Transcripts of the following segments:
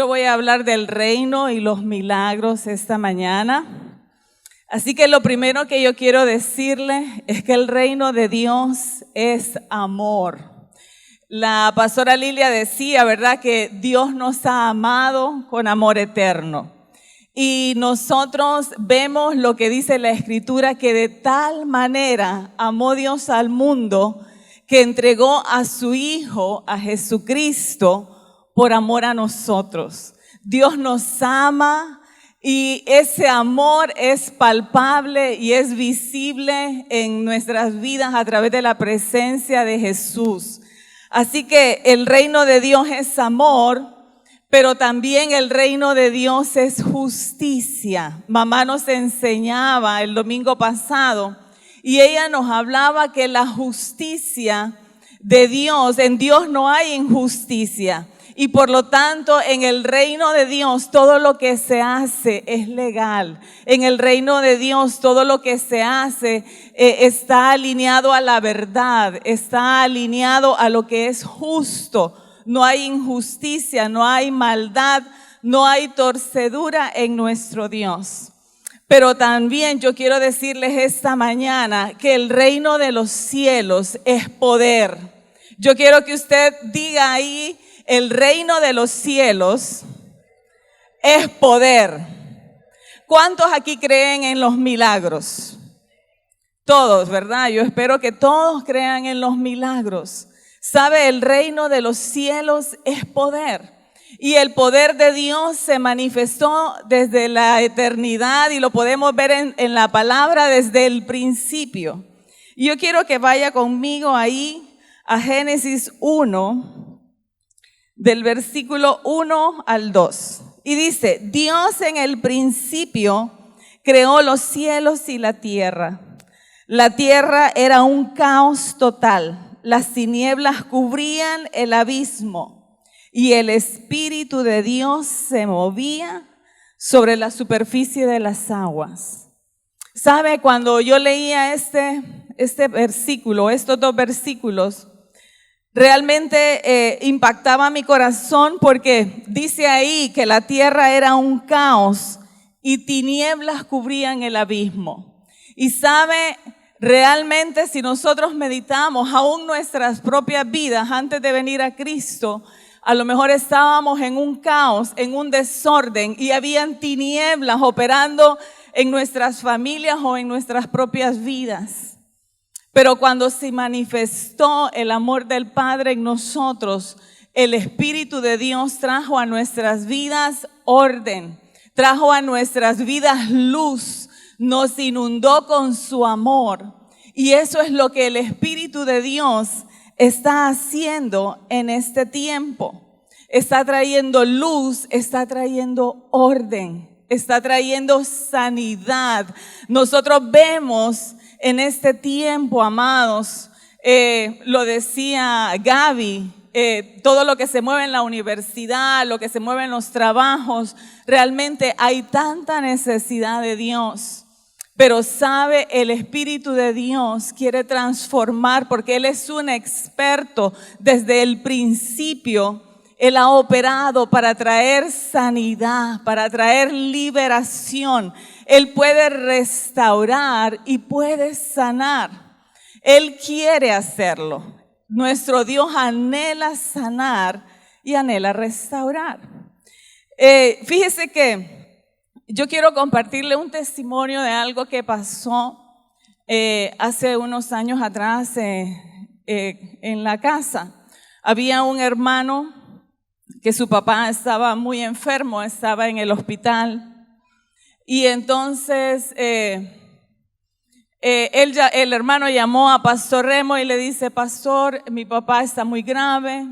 Yo voy a hablar del reino y los milagros esta mañana. Así que lo primero que yo quiero decirle es que el reino de Dios es amor. La pastora Lilia decía, ¿verdad?, que Dios nos ha amado con amor eterno. Y nosotros vemos lo que dice la Escritura, que de tal manera amó Dios al mundo que entregó a su Hijo, a Jesucristo, por amor a nosotros. Dios nos ama y ese amor es palpable y es visible en nuestras vidas a través de la presencia de Jesús. Así que el reino de Dios es amor, pero también el reino de Dios es justicia. Mamá nos enseñaba el domingo pasado y ella nos hablaba que la justicia de Dios, en Dios no hay injusticia. Y por lo tanto, en el reino de Dios, todo lo que se hace es legal. En el reino de Dios, todo lo que se hace está alineado a la verdad, está alineado a lo que es justo. No hay injusticia, no hay maldad, no hay torcedura en nuestro Dios. Pero también yo quiero decirles esta mañana que el reino de los cielos es poder. Yo quiero que usted diga ahí, el reino de los cielos es poder. ¿Cuántos aquí creen en los milagros? Todos, ¿verdad? Yo espero que todos crean en los milagros. ¿Sabe? El reino de los cielos es poder. Y el poder de Dios se manifestó desde la eternidad y lo podemos ver en la palabra desde el principio. Y yo quiero que vaya conmigo ahí a Génesis 1. Del versículo 1 al 2. Y dice, Dios en el principio creó los cielos y la tierra. La tierra era un caos total. Las tinieblas cubrían el abismo y el Espíritu de Dios se movía sobre la superficie de las aguas. ¿Sabe? Cuando yo leía este versículo, estos dos versículos, realmente impactaba mi corazón porque dice ahí que la tierra era un caos y tinieblas cubrían el abismo. Y sabe, realmente si nosotros meditamos aún nuestras propias vidas antes de venir a Cristo, a lo mejor estábamos en un caos, en un desorden y habían tinieblas operando en nuestras familias o en nuestras propias vidas. Pero cuando se manifestó el amor del Padre en nosotros, el Espíritu de Dios trajo a nuestras vidas orden, trajo a nuestras vidas luz, nos inundó con su amor. Y eso es lo que el Espíritu de Dios está haciendo en este tiempo. Está trayendo luz, está trayendo orden, está trayendo sanidad. Nosotros vemos en este tiempo, amados, lo decía Gaby, todo lo que se mueve en la universidad, lo que se mueve en los trabajos, realmente hay tanta necesidad de Dios. Pero sabe, el Espíritu de Dios quiere transformar porque Él es un experto desde el principio. Él ha operado para traer sanidad, para traer liberación. Él puede restaurar y puede sanar. Él quiere hacerlo. Nuestro Dios anhela sanar y anhela restaurar. Fíjese que yo quiero compartirle un testimonio de algo que pasó hace unos años atrás en la casa. Había un hermano que su papá estaba muy enfermo, estaba en el hospital. Y entonces el hermano llamó a Pastor Remo y le dice, Pastor, mi papá está muy grave,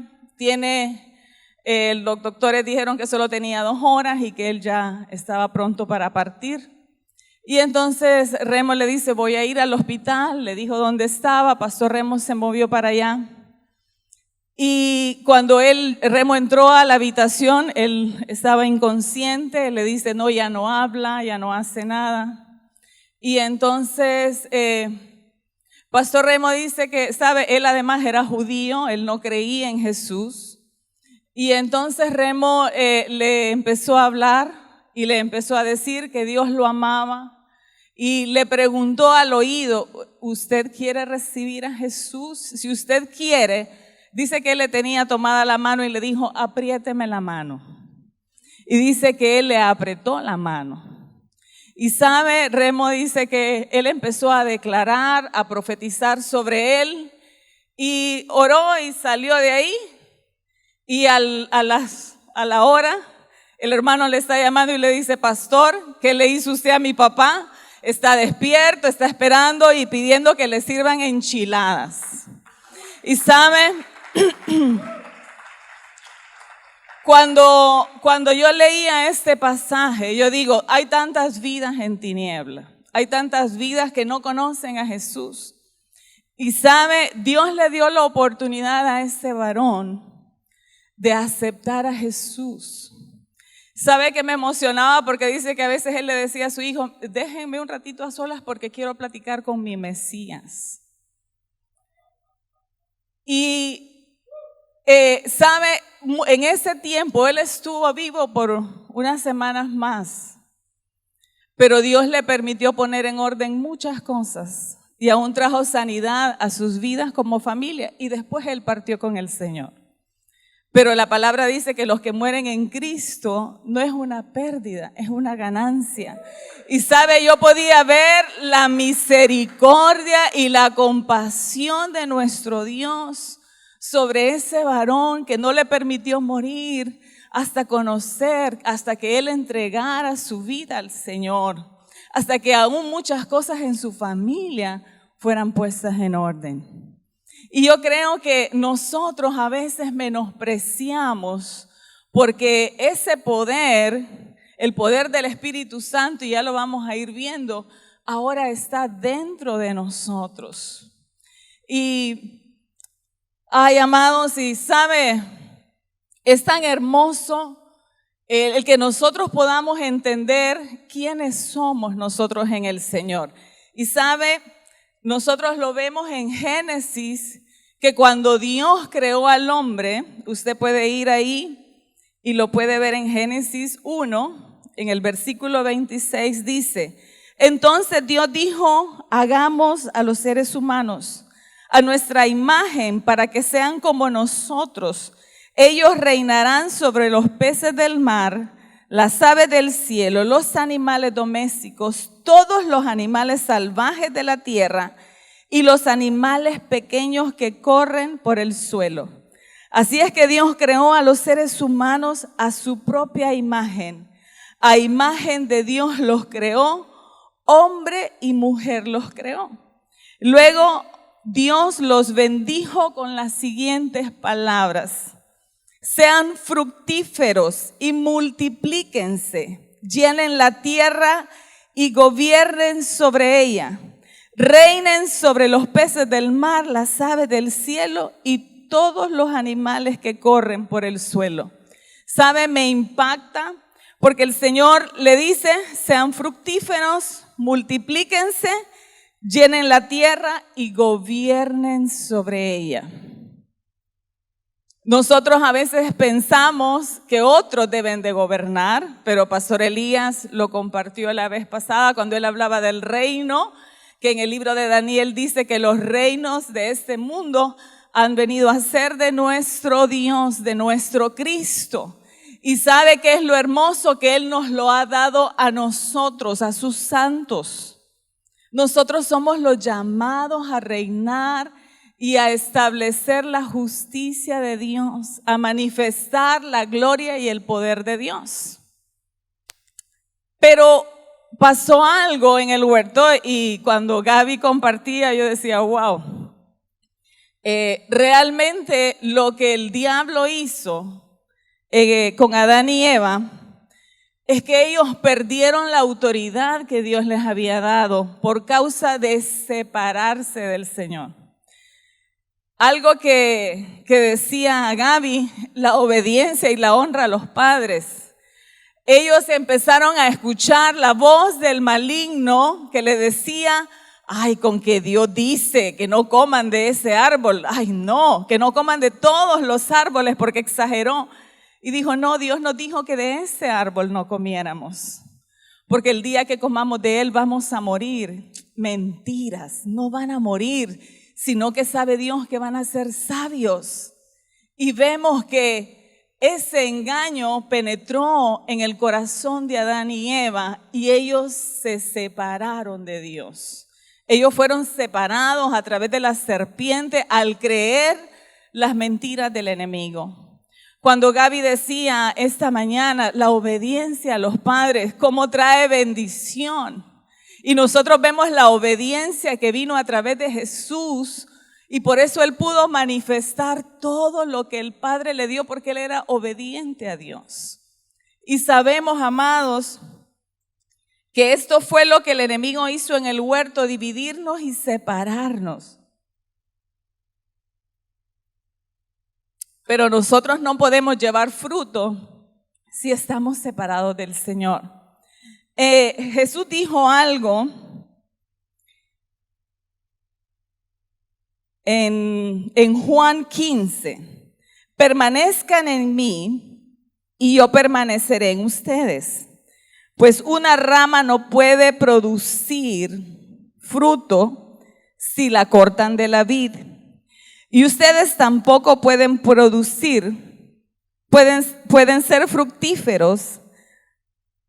los doctores dijeron que solo tenía 2 horas y que él ya estaba pronto para partir. Y entonces Remo le dice, voy a ir al hospital, le dijo dónde estaba, Pastor Remo se movió para allá. Y cuando Remo entró a la habitación, él estaba inconsciente, le dice, no, ya no habla, ya no hace nada. Y entonces, Pastor Remo dice que, sabe, él además era judío, él no creía en Jesús. Y entonces Remo le empezó a hablar y le empezó a decir que Dios lo amaba y le preguntó al oído, ¿usted quiere recibir a Jesús? Si usted quiere, dice que él le tenía tomada la mano y le dijo, apriéteme la mano. Y dice que él le apretó la mano. Y sabe, Remo dice que él empezó a declarar, a profetizar sobre él y oró y salió de ahí. Y a la hora, el hermano le está llamando y le dice, pastor, ¿qué le hizo usted a mi papá? Está despierto, está esperando y pidiendo que le sirvan enchiladas. Y sabe, cuando yo leía este pasaje, yo digo, hay tantas vidas en tiniebla, hay tantas vidas que no conocen a Jesús. Y sabe, Dios le dio la oportunidad a ese varón de aceptar a Jesús. Sabe que me emocionaba porque dice que a veces él le decía a su hijo, déjenme un ratito a solas porque quiero platicar con mi Mesías. Y sabe, en ese tiempo él estuvo vivo por unas semanas más, pero Dios le permitió poner en orden muchas cosas y aún trajo sanidad a sus vidas como familia y después él partió con el Señor. Pero la palabra dice que los que mueren en Cristo no es una pérdida, es una ganancia. Y sabe, yo podía ver la misericordia y la compasión de nuestro Dios sobre ese varón que no le permitió morir hasta conocer, hasta que él entregara su vida al Señor, hasta que aún muchas cosas en su familia fueran puestas en orden. Y yo creo que nosotros a veces menospreciamos porque ese poder, el poder del Espíritu Santo, y ya lo vamos a ir viendo, ahora está dentro de nosotros. Y, ay, amados, y sabe, es tan hermoso el que nosotros podamos entender quiénes somos nosotros en el Señor. Y sabe, nosotros lo vemos en Génesis, que cuando Dios creó al hombre, usted puede ir ahí y lo puede ver en Génesis 1, en el versículo 26 dice, entonces Dios dijo, hagamos a los seres humanos a nuestra imagen para que sean como nosotros. Ellos reinarán sobre los peces del mar, las aves del cielo, los animales domésticos, todos los animales salvajes de la tierra y los animales pequeños que corren por el suelo. Así es que Dios creó a los seres humanos a su propia imagen. A imagen de Dios los creó, hombre y mujer los creó. Luego Dios los bendijo con las siguientes palabras. Sean fructíferos y multiplíquense, llenen la tierra y gobiernen sobre ella. Reinen sobre los peces del mar, las aves del cielo y todos los animales que corren por el suelo. ¿Sabe? Me impacta porque el Señor le dice, sean fructíferos, multiplíquense, llenen la tierra y gobiernen sobre ella. Nosotros a veces pensamos que otros deben de gobernar, pero Pastor Elías lo compartió la vez pasada cuando él hablaba del reino, que en el libro de Daniel dice que los reinos de este mundo han venido a ser de nuestro Dios, de nuestro Cristo. Y sabe qué es lo hermoso, que Él nos lo ha dado a nosotros, a sus santos. Nosotros somos los llamados a reinar y a establecer la justicia de Dios, a manifestar la gloria y el poder de Dios. Pero pasó algo en el huerto y cuando Gaby compartía yo decía, wow, realmente lo que el diablo hizo con Adán y Eva es que ellos perdieron la autoridad que Dios les había dado por causa de separarse del Señor. Algo que decía Gaby, la obediencia y la honra a los padres. Ellos empezaron a escuchar la voz del maligno que le decía, ay, con que Dios dice que no coman de ese árbol. Ay, no, que no coman de todos los árboles porque exageró. Y dijo, no, Dios nos dijo que de ese árbol no comiéramos, porque el día que comamos de él vamos a morir. Mentiras, no van a morir, sino que sabe Dios que van a ser sabios. Y vemos que ese engaño penetró en el corazón de Adán y Eva y ellos se separaron de Dios. Ellos fueron separados a través de la serpiente al creer las mentiras del enemigo. Cuando Gaby decía esta mañana, la obediencia a los padres, cómo trae bendición. Y nosotros vemos la obediencia que vino a través de Jesús y por eso Él pudo manifestar todo lo que el Padre le dio porque Él era obediente a Dios. Y sabemos, amados, que esto fue lo que el enemigo hizo en el huerto, dividirnos y separarnos. Pero nosotros no podemos llevar fruto si estamos separados del Señor. Jesús dijo algo en Juan 15. Permanezcan en mí y yo permaneceré en ustedes. Pues una rama no puede producir fruto si la cortan de la vid. Y ustedes tampoco pueden ser fructíferos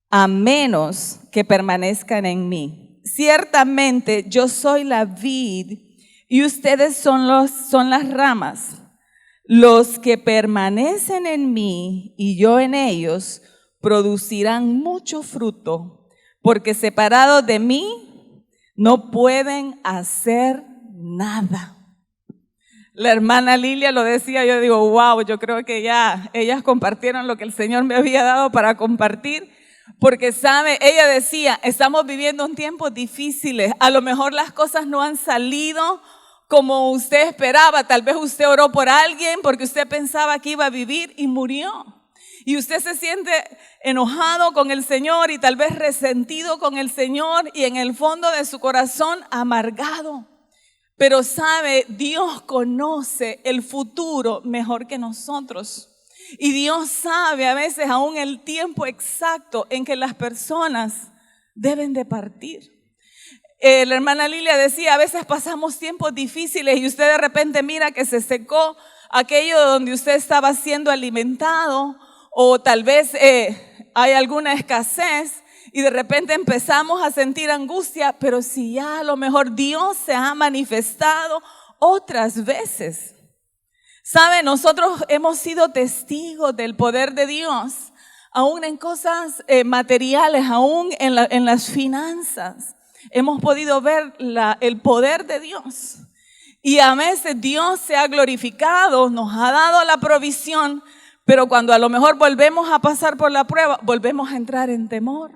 a menos que permanezcan en mí. Ciertamente yo soy la vid y ustedes son las ramas. Los que permanecen en mí y yo en ellos producirán mucho fruto, porque separados de mí no pueden hacer nada. La hermana Lilia lo decía, yo digo, wow, yo creo que ya ellas compartieron lo que el Señor me había dado para compartir, porque sabe, ella decía, estamos viviendo un tiempo difíciles, a lo mejor las cosas no han salido como usted esperaba, tal vez usted oró por alguien porque usted pensaba que iba a vivir y murió. Y usted se siente enojado con el Señor y tal vez resentido con el Señor y en el fondo de su corazón amargado. Pero sabe, Dios conoce el futuro mejor que nosotros. Y Dios sabe a veces aún el tiempo exacto en que las personas deben de partir. La hermana Lilia decía, a veces pasamos tiempos difíciles y usted de repente mira que se secó aquello donde usted estaba siendo alimentado o tal vez hay alguna escasez. Y de repente empezamos a sentir angustia, pero si ya a lo mejor Dios se ha manifestado otras veces. ¿Sabe? Nosotros hemos sido testigos del poder de Dios, aún en cosas materiales, aún en las finanzas. Hemos podido ver el poder de Dios. Y a veces Dios se ha glorificado, nos ha dado la provisión, pero cuando a lo mejor volvemos a pasar por la prueba, volvemos a entrar en temor.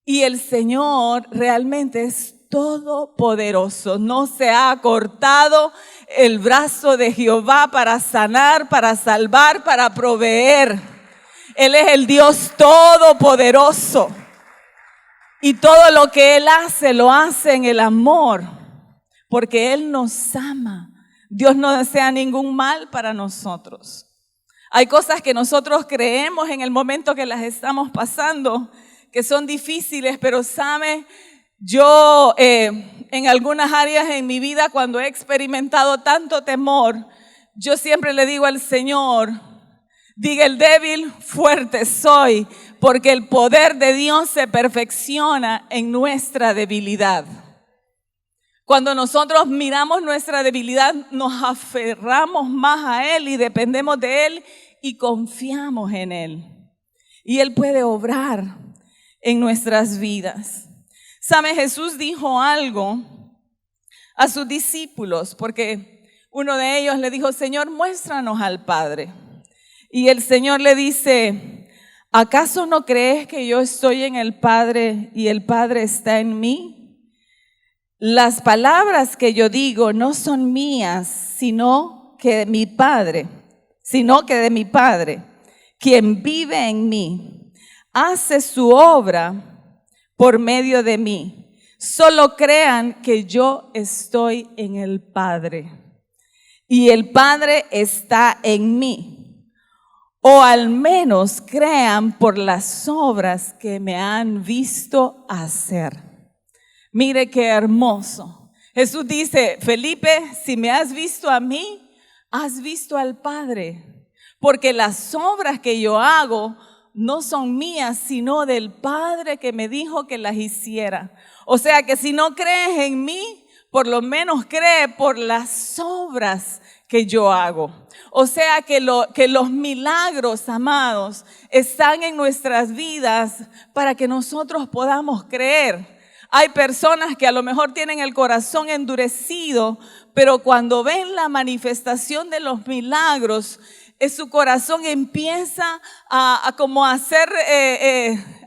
Y el Señor realmente es todopoderoso. No se ha cortado el brazo de Jehová para sanar, para salvar, para proveer. Él es el Dios todopoderoso. Y todo lo que Él hace, lo hace en el amor. Porque Él nos ama. Dios no desea ningún mal para nosotros. Hay cosas que nosotros creemos en el momento que las estamos pasando, que son difíciles, pero sabe, yo en algunas áreas en mi vida cuando he experimentado tanto temor, yo siempre le digo al Señor, diga el débil, fuerte soy, porque el poder de Dios se perfecciona en nuestra debilidad. Cuando nosotros miramos nuestra debilidad, nos aferramos más a Él y dependemos de Él y confiamos en Él. Y Él puede obrar en nuestras vidas. ¿Sabe? Jesús dijo algo a sus discípulos, porque uno de ellos le dijo, Señor, muéstranos al Padre. Y el Señor le dice, ¿acaso no crees que yo estoy en el Padre y el Padre está en mí? Las palabras que yo digo no son mías, sino que de mi Padre, quien vive en mí. Hace su obra por medio de mí. Solo crean que yo estoy en el Padre y el Padre está en mí. o al menos crean por las obras que me han visto hacer. Mire qué hermoso. Jesús dice, Felipe, si me has visto a mí, has visto al Padre, porque las obras que yo hago no son mías, sino del Padre que me dijo que las hiciera. O sea que si no crees en mí, por lo menos cree por las obras que yo hago. O sea que los milagros, amados, están en nuestras vidas para que nosotros podamos creer. Hay personas que a lo mejor tienen el corazón endurecido, pero cuando ven la manifestación de los milagros, su corazón empieza a ser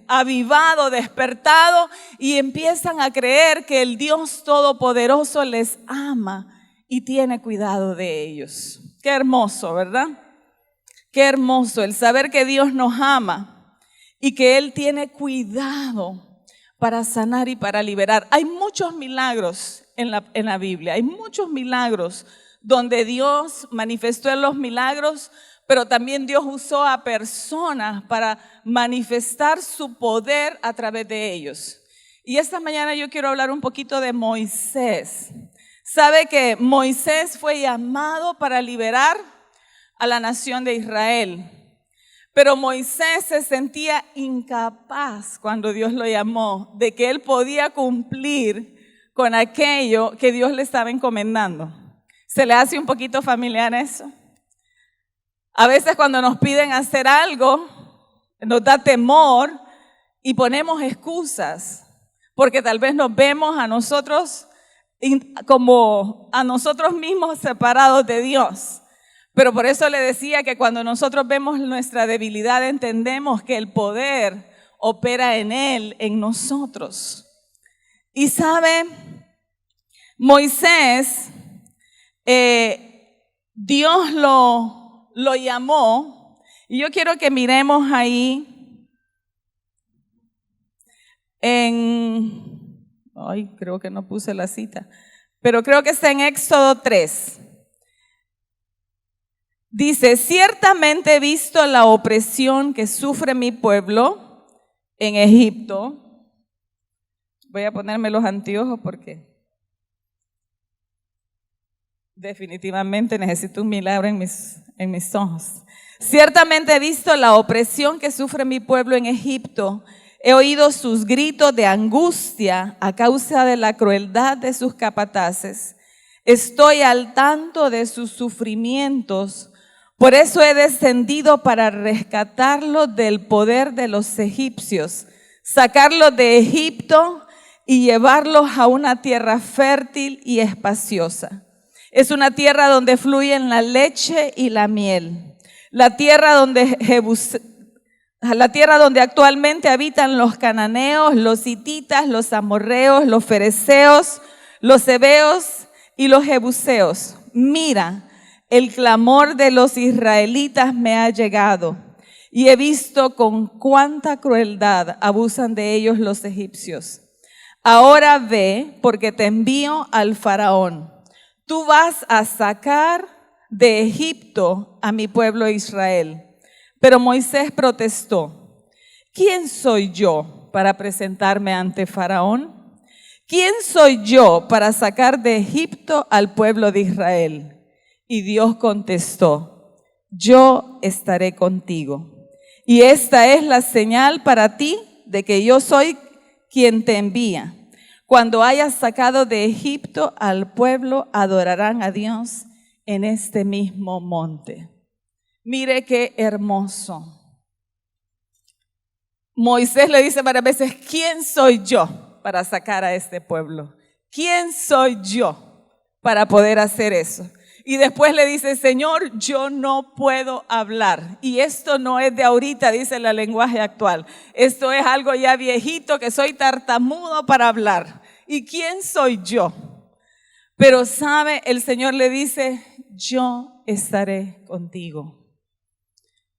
avivado, despertado, y empiezan a creer que el Dios Todopoderoso les ama y tiene cuidado de ellos. Qué hermoso, ¿verdad? Qué hermoso el saber que Dios nos ama y que Él tiene cuidado para sanar y para liberar. Hay muchos milagros en la Biblia, hay muchos milagros donde Dios manifestó los milagros, pero también Dios usó a personas para manifestar su poder a través de ellos. Y esta mañana yo quiero hablar un poquito de Moisés. ¿Sabe que Moisés fue llamado para liberar a la nación de Israel? Pero Moisés se sentía incapaz cuando Dios lo llamó, de que él podía cumplir con aquello que Dios le estaba encomendando. ¿Se le hace un poquito familiar eso? A veces cuando nos piden hacer algo, nos da temor y ponemos excusas, porque tal vez nos vemos a nosotros como a nosotros mismos separados de Dios. Pero por eso le decía que cuando nosotros vemos nuestra debilidad, entendemos que el poder opera en Él, en nosotros. Y sabe, Moisés, Dios lo llamó, y yo quiero que miremos ahí creo que no puse la cita, pero creo que está en Éxodo 3. Dice, ciertamente he visto la opresión que sufre mi pueblo en Egipto. Voy a ponerme los anteojos porque definitivamente necesito un milagro en mis ojos. Ciertamente he visto la opresión que sufre mi pueblo en Egipto. He oído sus gritos de angustia a causa de la crueldad de sus capataces. Estoy al tanto de sus sufrimientos. Por eso he descendido para rescatarlos del poder de los egipcios, sacarlos de Egipto y llevarlos a una tierra fértil y espaciosa. Es una tierra donde fluyen la leche y la miel. La tierra donde actualmente habitan los cananeos, los hititas, los amorreos, los fereceos, los heveos y los jebuseos. Mira, el clamor de los israelitas me ha llegado y he visto con cuánta crueldad abusan de ellos los egipcios. Ahora ve, porque te envío al faraón. Tú vas a sacar de Egipto a mi pueblo Israel. Pero Moisés protestó. ¿Quién soy yo para presentarme ante faraón? ¿Quién soy yo para sacar de Egipto al pueblo de Israel? Y Dios contestó, yo estaré contigo. Y esta es la señal para ti de que yo soy quien te envía. Cuando hayas sacado de Egipto al pueblo, adorarán a Dios en este mismo monte. Mire qué hermoso. Moisés le dice varias veces, ¿quién soy yo para sacar a este pueblo? ¿Quién soy yo para poder hacer eso? Y después le dice, Señor, yo no puedo hablar. Y esto no es de ahorita, dice el lenguaje actual. Esto es algo ya viejito, que soy tartamudo para hablar. ¿Y quién soy yo? Pero sabe, el Señor le dice, yo estaré contigo.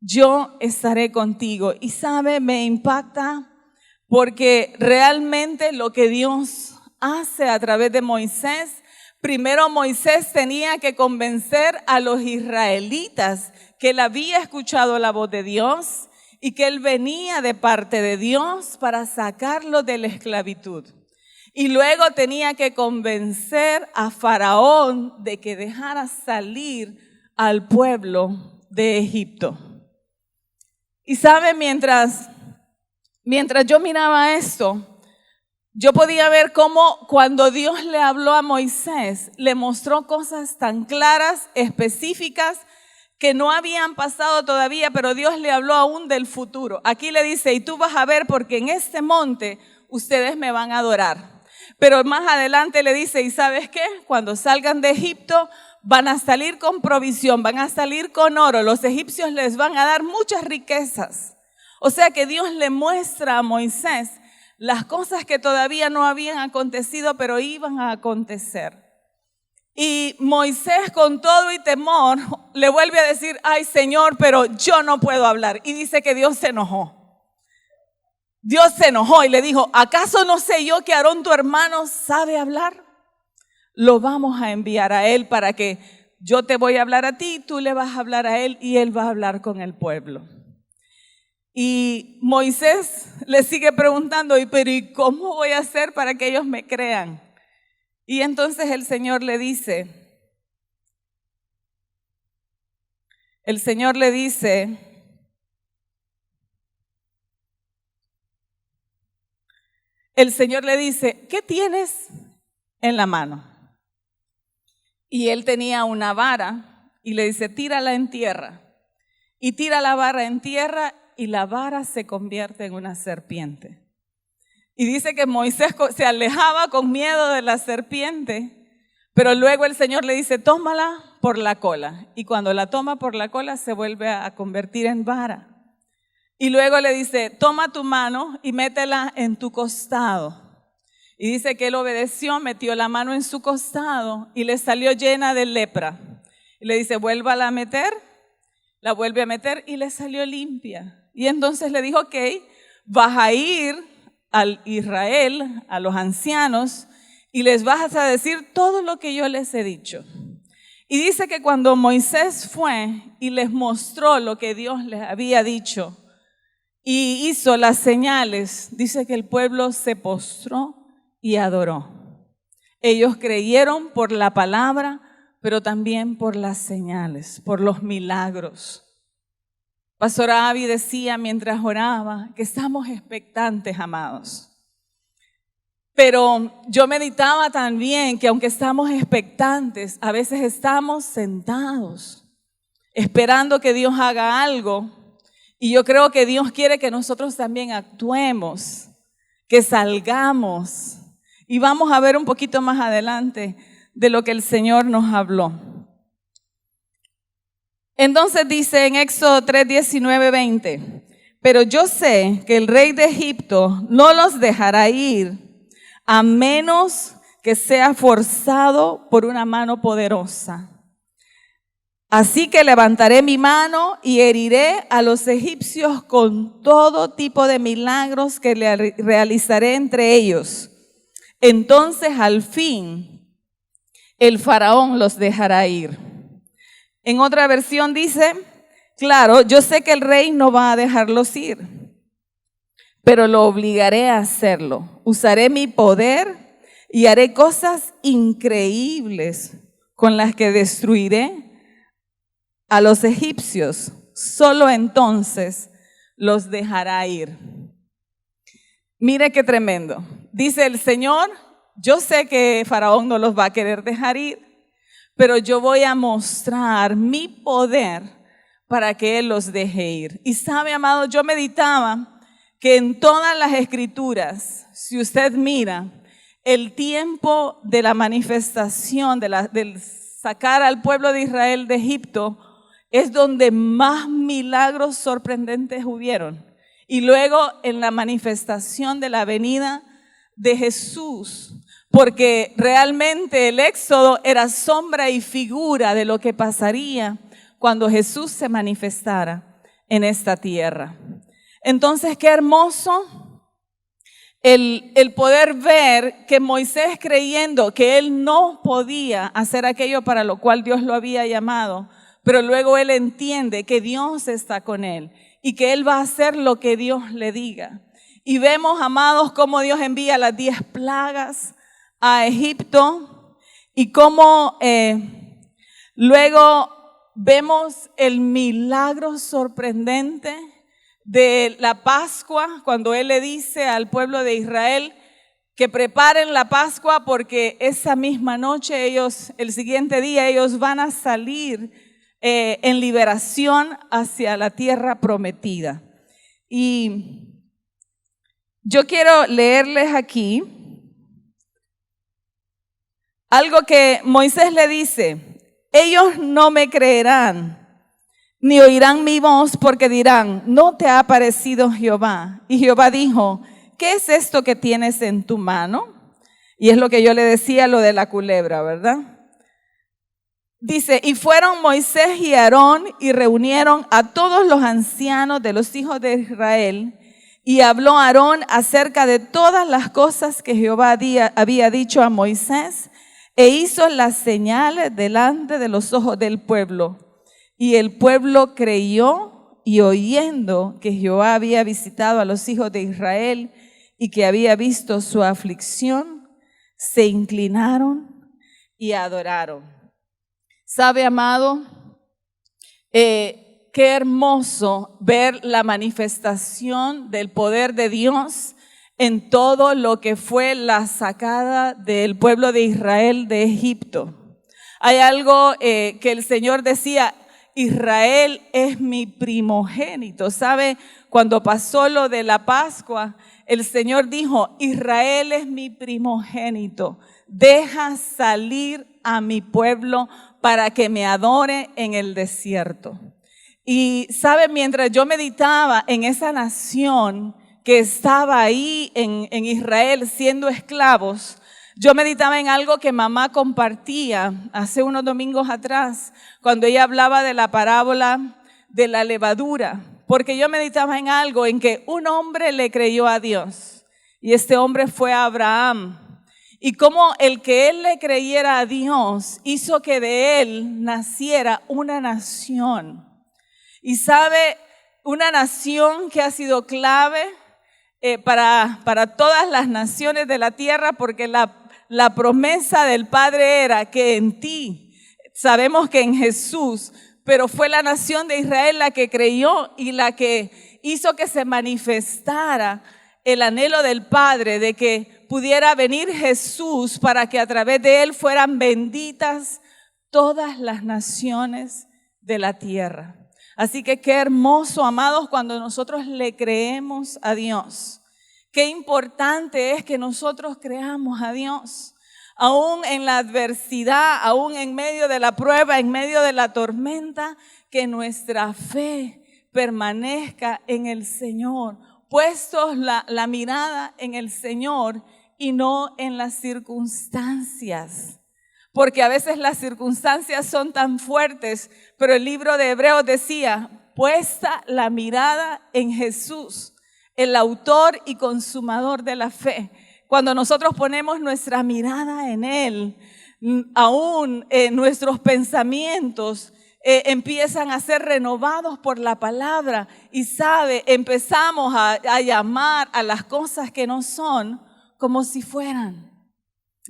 Yo estaré contigo. Y sabe, me impacta porque realmente lo que Dios hace a través de Moisés Primero Moisés tenía que convencer a los israelitas que él había escuchado la voz de Dios y que él venía de parte de Dios para sacarlo de la esclavitud. Y luego tenía que convencer a Faraón de que dejara salir al pueblo de Egipto. Y sabe, mientras yo miraba esto, yo podía ver cómo cuando Dios le habló a Moisés, le mostró cosas tan claras, específicas, que no habían pasado todavía, pero Dios le habló aún del futuro. Aquí le dice, y tú vas a ver porque en este monte ustedes me van a adorar. Pero más adelante le dice, ¿y sabes qué? Cuando salgan de Egipto van a salir con provisión, van a salir con oro. Los egipcios les van a dar muchas riquezas. O sea que Dios le muestra a Moisés las cosas que todavía no habían acontecido, pero iban a acontecer. Y Moisés, con todo y temor, le vuelve a decir, ay Señor, pero yo no puedo hablar. Y dice que Dios se enojó. Dios se enojó y le dijo, ¿acaso no sé yo que Aarón tu hermano sabe hablar? Lo vamos a enviar a él para que yo te voy a hablar a ti, tú le vas a hablar a él y él va a hablar con el pueblo. Y Moisés le sigue preguntando, pero ¿y cómo voy a hacer para que ellos me crean? Y entonces el Señor le dice, ¿qué tienes en la mano? Y él tenía una vara y le dice, tírala en tierra. Y tira la vara en tierra y la vara se convierte en una serpiente. Y dice que Moisés se alejaba con miedo de la serpiente, pero luego el Señor le dice, tómala por la cola. Y cuando la toma por la cola se vuelve a convertir en vara. Y luego le dice, toma tu mano y métela en tu costado. Y dice que él obedeció, metió la mano en su costado y le salió llena de lepra. Y le dice, vuélvala a meter, la vuelve a meter y le salió limpia. Y entonces le dijo, ok, vas a ir al Israel, a los ancianos, y les vas a decir todo lo que yo les he dicho. Y dice que cuando Moisés fue y les mostró lo que Dios les había dicho y hizo las señales, dice que el pueblo se postró y adoró. Ellos creyeron por la palabra, pero también por las señales, por los milagros. Pastor Abby decía mientras oraba que estamos expectantes, amados. Pero yo meditaba también que aunque estamos expectantes, a veces estamos sentados, esperando que Dios haga algo. Y yo creo que Dios quiere que nosotros también actuemos, que salgamos. Y vamos a ver un poquito más adelante de lo que el Señor nos habló. Entonces dice en Éxodo 3, 19, 20, pero yo sé que el rey de Egipto no los dejará ir a menos que sea forzado por una mano poderosa. Así que levantaré mi mano y heriré a los egipcios con todo tipo de milagros que realizaré entre ellos. Entonces al fin el faraón los dejará ir. En otra versión dice, claro, yo sé que el rey no va a dejarlos ir, pero lo obligaré a hacerlo. Usaré mi poder y haré cosas increíbles con las que destruiré a los egipcios. Solo entonces los dejará ir. Mire qué tremendo. Dice el Señor, yo sé que Faraón no los va a querer dejar ir, pero yo voy a mostrar mi poder para que Él los deje ir. Y sabe, amado, yo meditaba que en todas las escrituras, si usted mira, el tiempo de la manifestación, del sacar al pueblo de Israel de Egipto, es donde más milagros sorprendentes hubieron. Y luego en la manifestación de la venida de Jesús, porque realmente el éxodo era sombra y figura de lo que pasaría cuando Jesús se manifestara en esta tierra. Entonces, qué hermoso el poder ver que Moisés, creyendo que él no podía hacer aquello para lo cual Dios lo había llamado, pero luego él entiende que Dios está con él y que él va a hacer lo que Dios le diga. Y vemos, amados, cómo Dios envía las 10 plagas a Egipto y cómo luego vemos el milagro sorprendente de la Pascua, cuando Él le dice al pueblo de Israel que preparen la Pascua porque esa misma noche el siguiente día ellos van a salir en liberación hacia la tierra prometida. Y yo quiero leerles aquí algo que Moisés le dice: ellos no me creerán ni oirán mi voz, porque dirán, ¿no te ha aparecido Jehová? Y Jehová dijo, ¿qué es esto que tienes en tu mano? Y es lo que yo le decía, lo de la culebra, ¿verdad? Dice, y fueron Moisés y Aarón y reunieron a todos los ancianos de los hijos de Israel, y habló Aarón acerca de todas las cosas que Jehová había dicho a Moisés, e hizo las señales delante de los ojos del pueblo. Y el pueblo creyó, y oyendo que Jehová había visitado a los hijos de Israel y que había visto su aflicción, se inclinaron y adoraron. ¿Sabe, amado? Qué hermoso ver la manifestación del poder de Dios en todo lo que fue la sacada del pueblo de Israel de Egipto. Hay algo que el Señor decía: Israel es mi primogénito. ¿Sabe? Cuando pasó lo de la Pascua, el Señor dijo, Israel es mi primogénito. Deja salir a mi pueblo para que me adore en el desierto. Y sabe, mientras yo meditaba en esa nación que estaba ahí en Israel siendo esclavos, yo meditaba en algo que mamá compartía hace unos domingos atrás, cuando ella hablaba de la parábola de la levadura, porque yo meditaba en algo, en que un hombre le creyó a Dios, y este hombre fue Abraham, y como el que él le creyera a Dios hizo que de él naciera una nación. Y sabe, una nación que ha sido clave para todas las naciones de la tierra, porque la promesa del Padre era que en ti, sabemos que en Jesús, pero fue la nación de Israel la que creyó y la que hizo que se manifestara el anhelo del Padre de que pudiera venir Jesús para que a través de él fueran benditas todas las naciones de la tierra. Así que qué hermoso, amados, cuando nosotros le creemos a Dios. Qué importante es que nosotros creamos a Dios. Aún en la adversidad, aún en medio de la prueba, en medio de la tormenta, que nuestra fe permanezca en el Señor. Puestos la mirada en el Señor y no en las circunstancias. Porque a veces las circunstancias son tan fuertes, pero el libro de Hebreos decía, puesta la mirada en Jesús, el autor y consumador de la fe. Cuando nosotros ponemos nuestra mirada en Él, aún nuestros pensamientos empiezan a ser renovados por la palabra. Y sabe, empezamos a llamar a las cosas que no son como si fueran.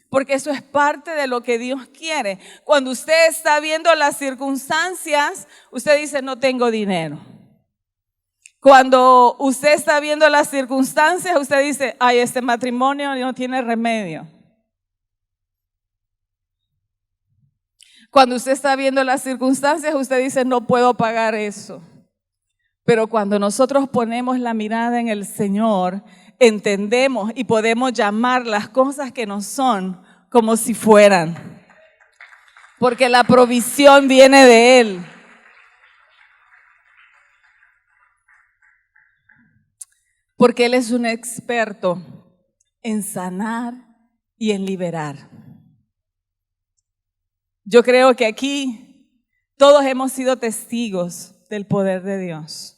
Porque eso es parte de lo que Dios quiere. Cuando usted está viendo las circunstancias, usted dice, no tengo dinero. Cuando usted está viendo las circunstancias, usted dice, ay, este matrimonio no tiene remedio. Cuando usted está viendo las circunstancias, usted dice, no puedo pagar eso. Pero cuando nosotros ponemos la mirada en el Señor, entendemos y podemos llamar las cosas que no son como si fueran. Porque la provisión viene de Él. Porque Él es un experto en sanar y en liberar. Yo creo que aquí todos hemos sido testigos del poder de Dios.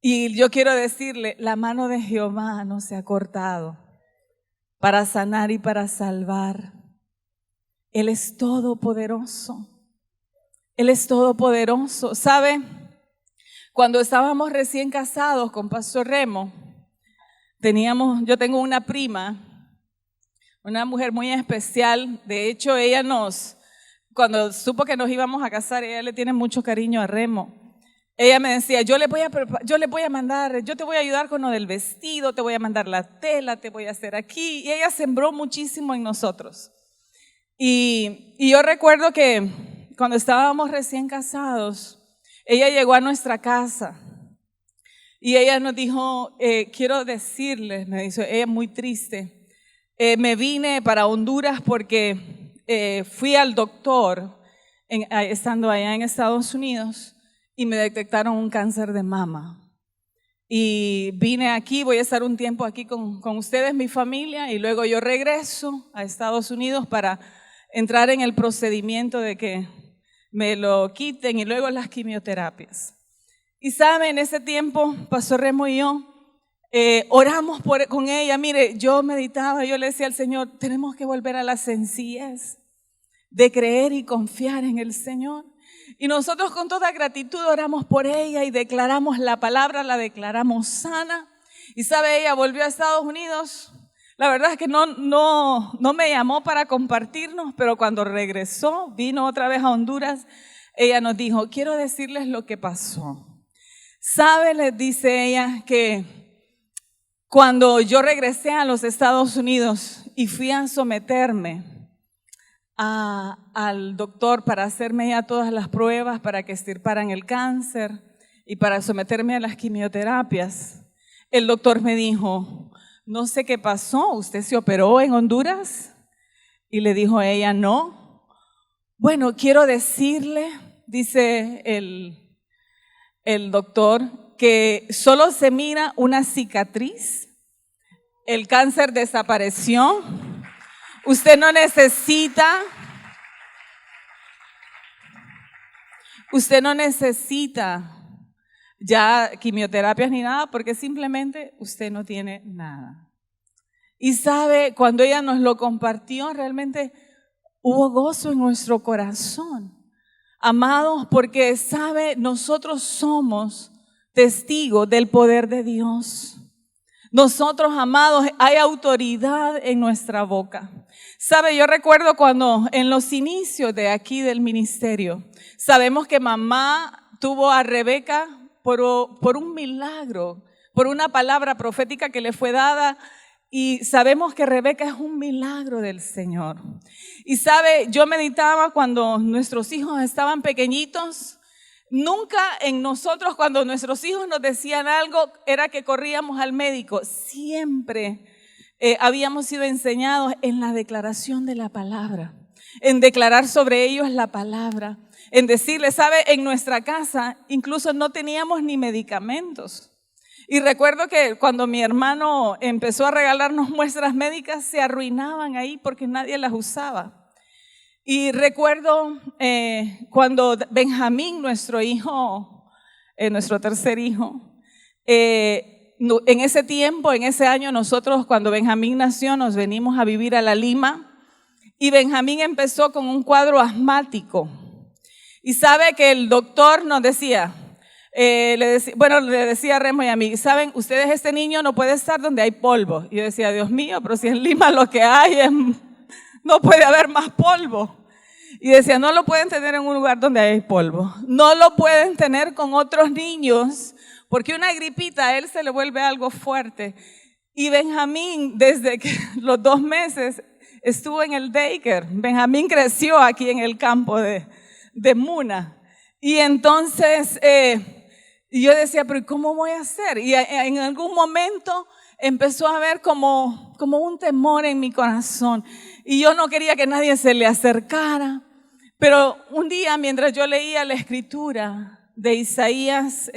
Y yo quiero decirle, la mano de Jehová no se ha cortado para sanar y para salvar. Él es todopoderoso. Él es todopoderoso. ¿Sabe? Cuando estábamos recién casados con Pastor Remo, yo tengo una prima, una mujer muy especial. De hecho, cuando supo que nos íbamos a casar, ella le tiene mucho cariño a Remo. Ella me decía, yo te voy a ayudar con lo del vestido, te voy a mandar la tela, te voy a hacer aquí. Y ella sembró muchísimo en nosotros. Y yo recuerdo que cuando estábamos recién casados, ella llegó a nuestra casa y ella nos dijo, quiero decirles, me dice, ella muy triste, me vine para Honduras porque fui al doctor estando allá en Estados Unidos y me detectaron un cáncer de mama. Y vine aquí, voy a estar un tiempo aquí con ustedes, mi familia, y luego yo regreso a Estados Unidos para entrar en el procedimiento de que me lo quiten y luego las quimioterapias. Y saben, en ese tiempo, Pastor Remo y yo oramos con ella. Mire, yo meditaba, yo le decía al Señor, tenemos que volver a la sencillez de creer y confiar en el Señor. Y nosotros con toda gratitud oramos por ella y declaramos la palabra, la declaramos sana. Y sabe, ella volvió a Estados Unidos. La verdad es que no me llamó para compartirnos, pero cuando regresó, vino otra vez a Honduras, ella nos dijo, quiero decirles lo que pasó. ¿Sabe? Les dice ella que cuando yo regresé a los Estados Unidos y fui a someterme al doctor para hacerme ya todas las pruebas para que extirparan el cáncer y para someterme a las quimioterapias, el doctor me dijo, no sé qué pasó, ¿usted se operó en Honduras? Y le dijo a ella, no. Bueno, quiero decirle, dice el doctor, que solo se mira una cicatriz, el cáncer desapareció, usted no necesita ya quimioterapias ni nada porque simplemente usted no tiene nada. Y sabe, cuando ella nos lo compartió, realmente hubo gozo en nuestro corazón. Amados, porque sabe, nosotros somos testigos del poder de Dios. Nosotros, amados, hay autoridad en nuestra boca. Sabe, yo recuerdo cuando en los inicios de aquí del ministerio, sabemos que mamá tuvo a Rebeca por un milagro, por una palabra profética que le fue dada. Y sabemos que Rebeca es un milagro del Señor. Y sabe, yo meditaba cuando nuestros hijos estaban pequeñitos. Nunca en nosotros cuando nuestros hijos nos decían algo era que corríamos al médico. Siempre habíamos sido enseñados en la declaración de la palabra, en declarar sobre ellos la palabra, en decirles, sabe, en nuestra casa incluso no teníamos ni medicamentos. Y recuerdo que cuando mi hermano empezó a regalarnos muestras médicas, se arruinaban ahí porque nadie las usaba. Y recuerdo cuando Benjamín, nuestro hijo, nuestro tercer hijo, en ese tiempo, en ese año, nosotros cuando Benjamín nació nos venimos a vivir a La Lima y Benjamín empezó con un cuadro asmático. Y sabe que el doctor nos decía, le decía a Remo y a mí, saben, ustedes, este niño no puede estar donde hay polvo. Y yo decía, Dios mío, pero si en Lima lo que hay no puede haber más polvo. Y decía, no lo pueden tener en un lugar donde hay polvo. No lo pueden tener con otros niños, porque una gripita a él se le vuelve algo fuerte. Y Benjamín, desde que los 2 meses estuvo en el daycare, Benjamín creció aquí en el campo de Muna. Y entonces yo decía, pero ¿cómo voy a hacer? Y en algún momento empezó a haber como un temor en mi corazón. Y yo no quería que nadie se le acercara. Pero un día, mientras yo leía la escritura de Isaías,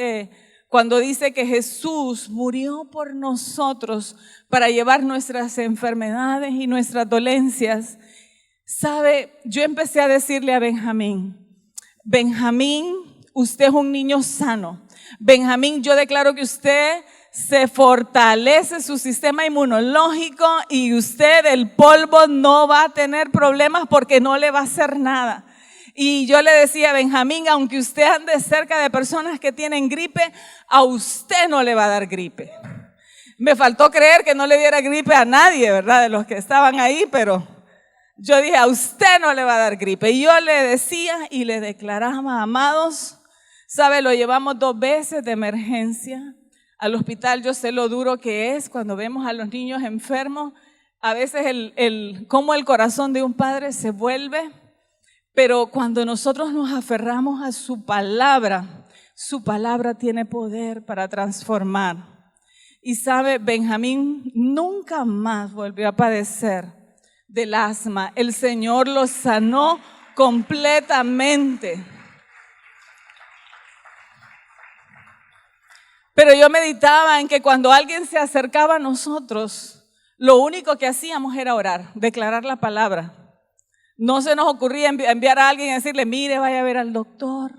cuando dice que Jesús murió por nosotros para llevar nuestras enfermedades y nuestras dolencias, sabe, yo empecé a decirle a Benjamín, usted es un niño sano. Benjamín, yo declaro que usted se fortalece su sistema inmunológico y usted el polvo no va a tener problemas porque no le va a hacer nada. Y yo le decía a Benjamín, aunque usted ande cerca de personas que tienen gripe, a usted no le va a dar gripe. Me faltó creer que no le diera gripe a nadie, ¿verdad? De los que estaban ahí, pero yo dije, a usted no le va a dar gripe. Y yo le decía y le declaraba, amados, ¿sabe? Lo llevamos 2 veces de emergencia al hospital. Yo sé lo duro que es cuando vemos a los niños enfermos. A veces cómo el corazón de un padre se vuelve. Pero cuando nosotros nos aferramos a su palabra tiene poder para transformar. Y sabe, Benjamín nunca más volvió a padecer del asma. El Señor lo sanó completamente. Pero yo meditaba en que cuando alguien se acercaba a nosotros, lo único que hacíamos era orar, declarar la palabra. No se nos ocurría enviar a alguien y decirle, mire, vaya a ver al doctor.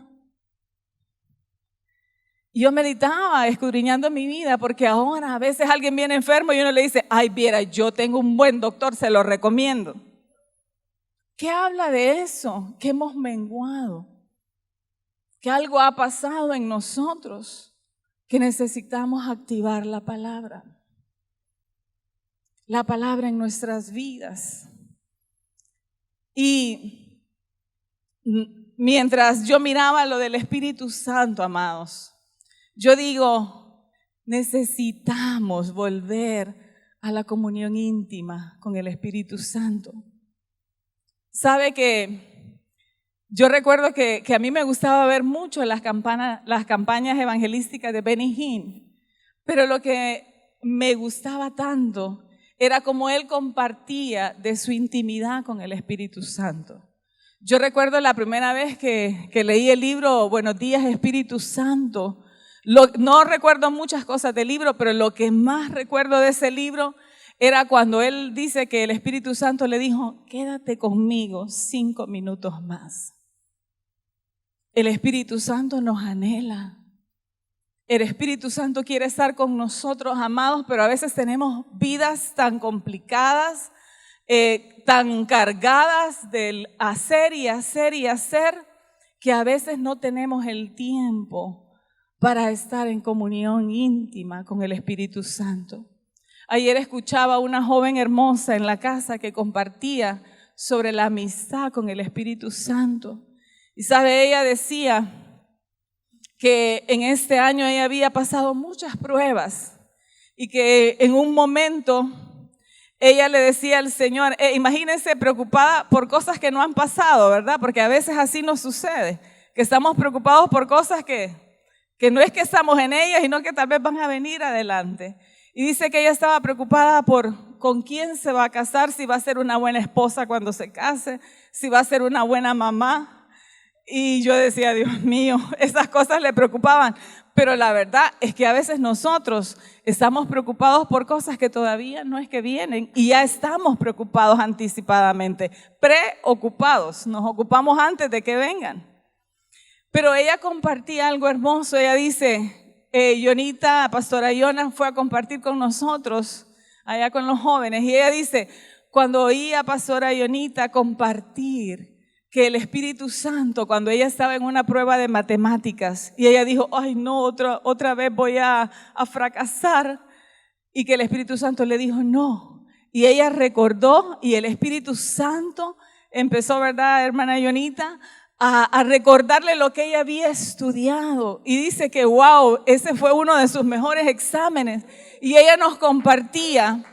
Y yo meditaba escudriñando mi vida, porque ahora a veces alguien viene enfermo y uno le dice, ay, viera, yo tengo un buen doctor, se lo recomiendo. ¿Qué habla de eso? Que hemos menguado, que algo ha pasado en nosotros, que necesitamos activar la palabra en nuestras vidas. Y mientras yo miraba lo del Espíritu Santo, amados, yo digo, necesitamos volver a la comunión íntima con el Espíritu Santo. Sabe que yo recuerdo que a mí me gustaba ver mucho las campañas evangelísticas de Benny Hinn, pero lo que me gustaba tanto era como él compartía de su intimidad con el Espíritu Santo. Yo recuerdo la primera vez que leí el libro Buenos días, Espíritu Santo. No recuerdo muchas cosas del libro, pero lo que más recuerdo de ese libro era cuando él dice que el Espíritu Santo le dijo, quédate conmigo 5 minutos más. El Espíritu Santo nos anhela. El Espíritu Santo quiere estar con nosotros, amados, pero a veces tenemos vidas tan complicadas, tan cargadas del hacer y hacer y hacer, que a veces no tenemos el tiempo para estar en comunión íntima con el Espíritu Santo. Ayer escuchaba a una joven hermosa en la casa que compartía sobre la amistad con el Espíritu Santo. Y sabe, ella decía que en este año ella había pasado muchas pruebas y que en un momento ella le decía al Señor, imagínense preocupada por cosas que no han pasado, ¿verdad? Porque a veces así nos sucede, que estamos preocupados por cosas que no es que estamos en ellas, sino que tal vez van a venir adelante. Y dice que ella estaba preocupada por con quién se va a casar, si va a ser una buena esposa cuando se case, si va a ser una buena mamá. Y yo decía, Dios mío, esas cosas le preocupaban. Pero la verdad es que a veces nosotros estamos preocupados por cosas que todavía no es que vienen y ya estamos preocupados anticipadamente, preocupados, nos ocupamos antes de que vengan. Pero ella compartía algo hermoso, ella dice, Yonita, pastora Yona fue a compartir con nosotros, allá con los jóvenes, y ella dice, cuando oía a pastora Yonita compartir, que el Espíritu Santo, cuando ella estaba en una prueba de matemáticas y ella dijo, ay no, otra vez voy a fracasar, y que el Espíritu Santo le dijo no, y ella recordó y el Espíritu Santo empezó, ¿verdad, hermana Yonita? A recordarle lo que ella había estudiado, y dice que wow, ese fue uno de sus mejores exámenes, y ella nos compartía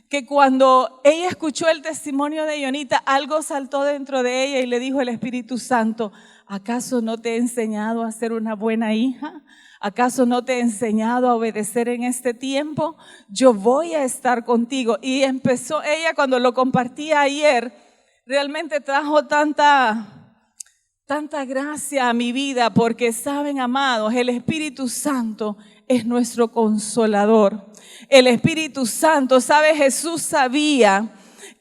que cuando ella escuchó el testimonio de Yonita, algo saltó dentro de ella y le dijo el Espíritu Santo, ¿acaso no te he enseñado a ser una buena hija? ¿Acaso no te he enseñado a obedecer en este tiempo? Yo voy a estar contigo. Y empezó ella, cuando lo compartía ayer, realmente trajo tanta gracia a mi vida, porque saben, amados, el Espíritu Santo es nuestro consolador. El Espíritu Santo, ¿sabe? Jesús sabía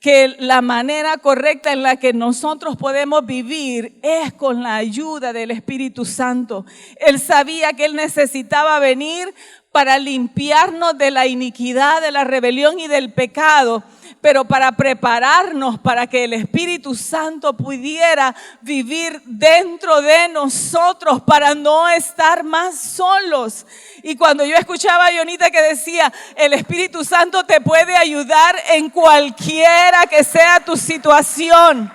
que la manera correcta en la que nosotros podemos vivir es con la ayuda del Espíritu Santo. Él sabía que Él necesitaba venir para limpiarnos de la iniquidad, de la rebelión y del pecado, pero para prepararnos para que el Espíritu Santo pudiera vivir dentro de nosotros, para no estar más solos. Y cuando yo escuchaba a Jonita que decía, el Espíritu Santo te puede ayudar en cualquiera que sea tu situación.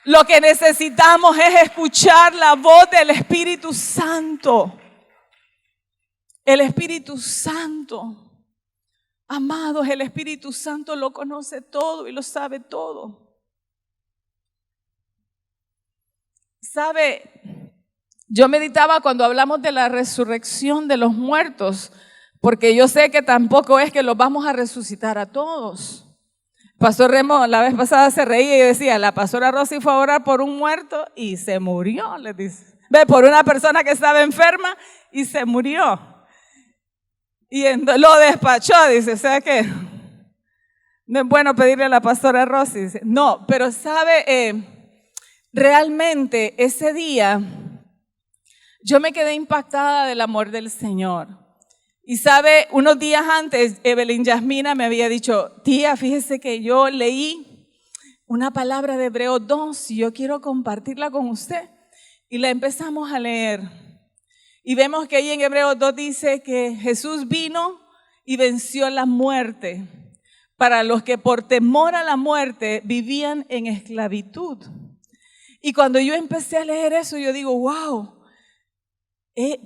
Lo que necesitamos es escuchar la voz del Espíritu Santo. El Espíritu Santo. Amados, el Espíritu Santo lo conoce todo y lo sabe todo. ¿Sabe? Yo meditaba cuando hablamos de la resurrección de los muertos, porque yo sé que tampoco es que los vamos a resucitar a todos. Pastor Remo la vez pasada se reía y decía, la pastora Rosy fue a orar por un muerto y se murió, le dice. Ve, por una persona que estaba enferma y se murió. Y lo despachó, dice, o sea que no es bueno pedirle a la pastora Rosy. Dice, no, pero sabe, realmente ese día yo me quedé impactada del amor del Señor. Y sabe, unos días antes, Evelyn Yasmina me había dicho, tía, fíjese que yo leí una palabra de Hebreos 2 y yo quiero compartirla con usted. Y la empezamos a leer. Y vemos que ahí en Hebreos 2 dice que Jesús vino y venció la muerte para los que por temor a la muerte vivían en esclavitud. Y cuando yo empecé a leer eso, yo digo, wow,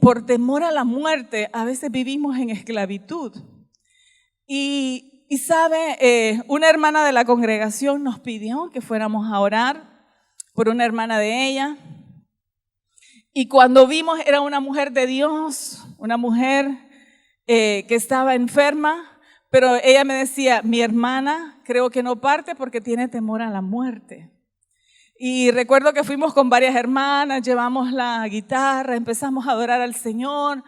por temor a la muerte a veces vivimos en esclavitud. Y sabe, una hermana de la congregación nos pidió que fuéramos a orar por una hermana de ella. Y cuando vimos, era una mujer de Dios, una mujer que estaba enferma, pero ella me decía, mi hermana creo que no parte porque tiene temor a la muerte. Y recuerdo que fuimos con varias hermanas, llevamos la guitarra, empezamos a adorar al Señor,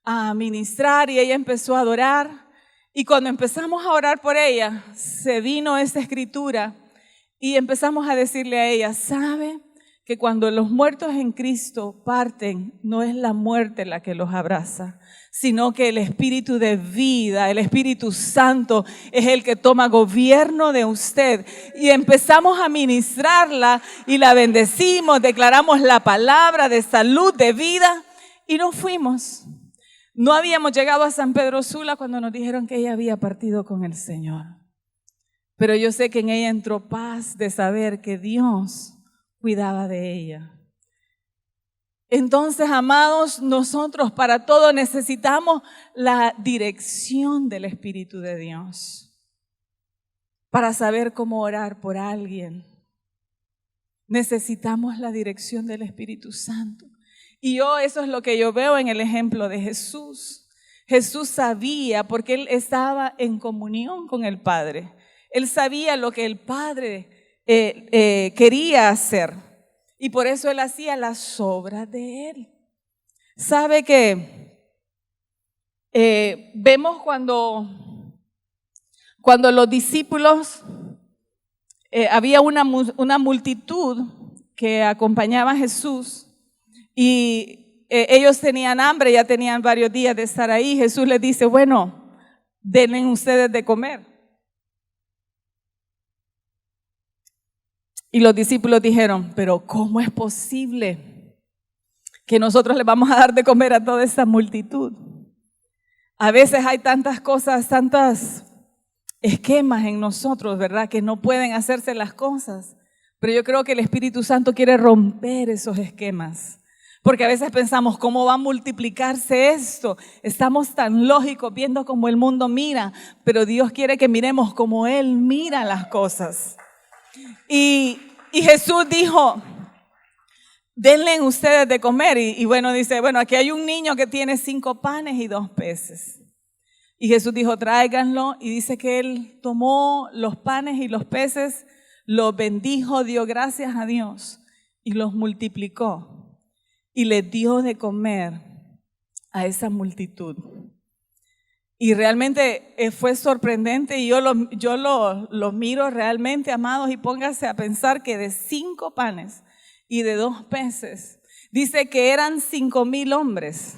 a ministrar, y ella empezó a adorar. Y cuando empezamos a orar por ella, se vino esta escritura y empezamos a decirle a ella, ¿sabe? Que cuando los muertos en Cristo parten, no es la muerte la que los abraza, sino que el Espíritu de vida, el Espíritu Santo es el que toma gobierno de usted. Y empezamos a ministrarla y la bendecimos, declaramos la palabra de salud, de vida y nos fuimos. No habíamos llegado a San Pedro Sula cuando nos dijeron que ella había partido con el Señor. Pero yo sé que en ella entró paz de saber que Dios cuidaba de ella. Entonces, amados, nosotros para todo necesitamos la dirección del Espíritu de Dios para saber cómo orar por alguien. Necesitamos la dirección del Espíritu Santo. Y eso es lo que yo veo en el ejemplo de Jesús. Jesús sabía, porque Él estaba en comunión con el Padre. Él sabía lo que el Padre quería hacer y por eso Él hacía las obras de Él. Sabe que vemos cuando los discípulos, había una multitud que acompañaba a Jesús y ellos tenían hambre, ya tenían varios días de estar ahí. Jesús les dice, bueno, denle ustedes de comer. Y los discípulos dijeron, pero ¿cómo es posible que nosotros le vamos a dar de comer a toda esta multitud? A veces hay tantas cosas, tantos esquemas en nosotros, ¿verdad? Que no pueden hacerse las cosas. Pero yo creo que el Espíritu Santo quiere romper esos esquemas. Porque a veces pensamos, ¿cómo va a multiplicarse esto? Estamos tan lógicos viendo cómo el mundo mira, pero Dios quiere que miremos como Él mira las cosas. Y Jesús dijo, denle ustedes de comer. Y bueno, dice, bueno, aquí hay un niño que tiene 5 panes y 2 peces. Y Jesús dijo, tráiganlo. Y dice que Él tomó los panes y los peces, los bendijo, dio gracias a Dios y los multiplicó. Y le dio de comer a esa multitud. Y realmente fue sorprendente y yo lo miro realmente, amados, y póngase a pensar que de 5 panes y de 2 peces, dice que eran 5,000 hombres.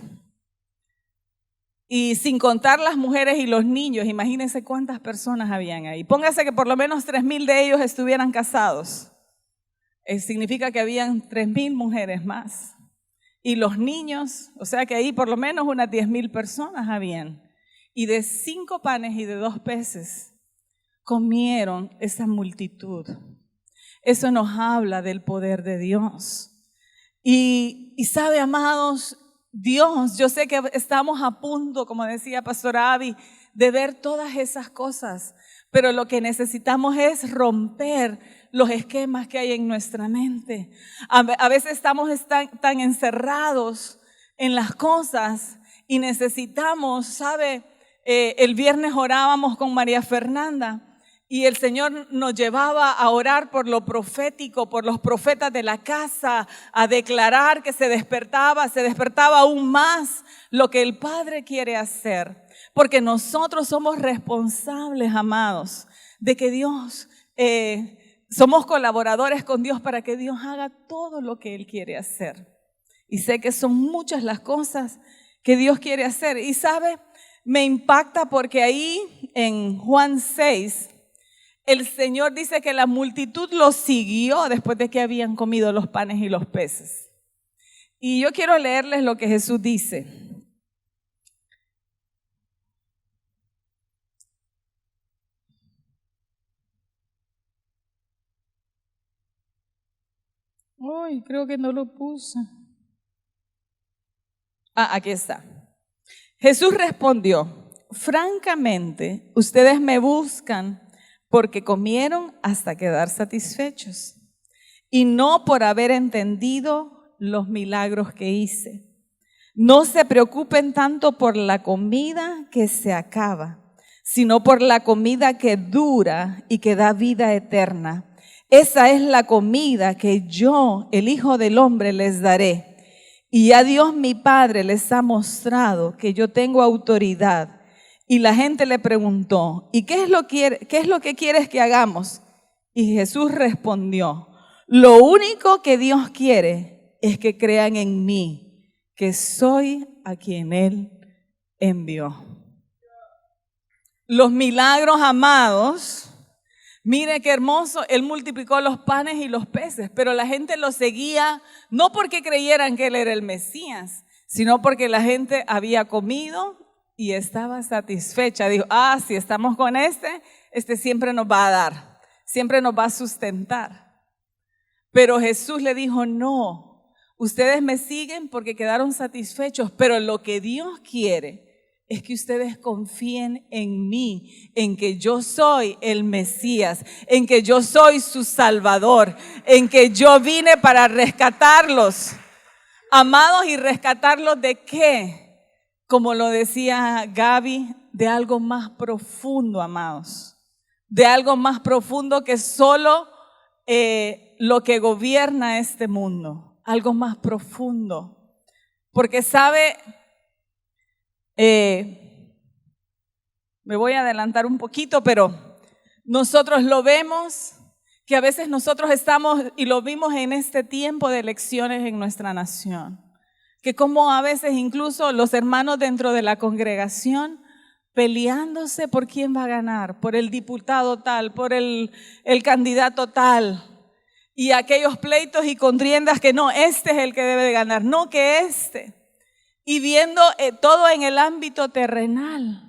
Y sin contar las mujeres y los niños, imagínense cuántas personas habían ahí. Póngase que por lo menos 3,000 de ellos estuvieran casados. Significa que habían 3,000 mujeres más. Y los niños, o sea que ahí por lo menos unas 10,000 personas habían. Y de 5 panes y de 2 peces comieron esa multitud. Eso nos habla del poder de Dios. Y sabe, amados, Dios, yo sé que estamos a punto, como decía Pastor Abby, de ver todas esas cosas, pero lo que necesitamos es romper los esquemas que hay en nuestra mente. A veces estamos tan encerrados en las cosas y necesitamos, ¿sabe? El viernes orábamos con María Fernanda y el Señor nos llevaba a orar por lo profético, por los profetas de la casa, a declarar que se despertaba aún más lo que el Padre quiere hacer. Porque nosotros somos responsables, amados, de que Dios, somos colaboradores con Dios para que Dios haga todo lo que Él quiere hacer. Y sé que son muchas las cosas que Dios quiere hacer. Y sabe, me impacta porque ahí en Juan 6, el Señor dice que la multitud los siguió después de que habían comido los panes y los peces. Y yo quiero leerles lo que Jesús dice. Uy, creo que no lo puse. Aquí está. Jesús respondió: francamente, ustedes me buscan porque comieron hasta quedar satisfechos y no por haber entendido los milagros que hice. No se preocupen tanto por la comida que se acaba, sino por la comida que dura y que da vida eterna. Esa es la comida que yo, el Hijo del Hombre, les daré. Y ya Dios mi Padre les ha mostrado que yo tengo autoridad. Y la gente le preguntó: ¿y qué es lo que quieres que hagamos? Y Jesús respondió: lo único que Dios quiere es que crean en mí, que soy a quien Él envió. Los milagros, amados, mire qué hermoso, Él multiplicó los panes y los peces, pero la gente lo seguía no porque creyeran que Él era el Mesías, sino porque la gente había comido y estaba satisfecha. Dijo: si estamos con este siempre nos va a dar, siempre nos va a sustentar. Pero Jesús le dijo: no, ustedes me siguen porque quedaron satisfechos, pero lo que Dios quiere es que ustedes confíen en mí, en que yo soy el Mesías, en que yo soy su Salvador, en que yo vine para rescatarlos. Amados, ¿y rescatarlos de qué? Como lo decía Gaby, de algo más profundo, amados. De algo más profundo que solo lo que gobierna este mundo. Algo más profundo. Porque sabe, me voy a adelantar un poquito, pero nosotros lo vemos, que a veces nosotros estamos, y lo vimos en este tiempo de elecciones en nuestra nación, que como a veces incluso los hermanos dentro de la congregación peleándose por quién va a ganar, por el diputado tal, por el candidato tal, y aquellos pleitos y contiendas que no, este es el que debe de ganar, no que este, y viendo todo en el ámbito terrenal.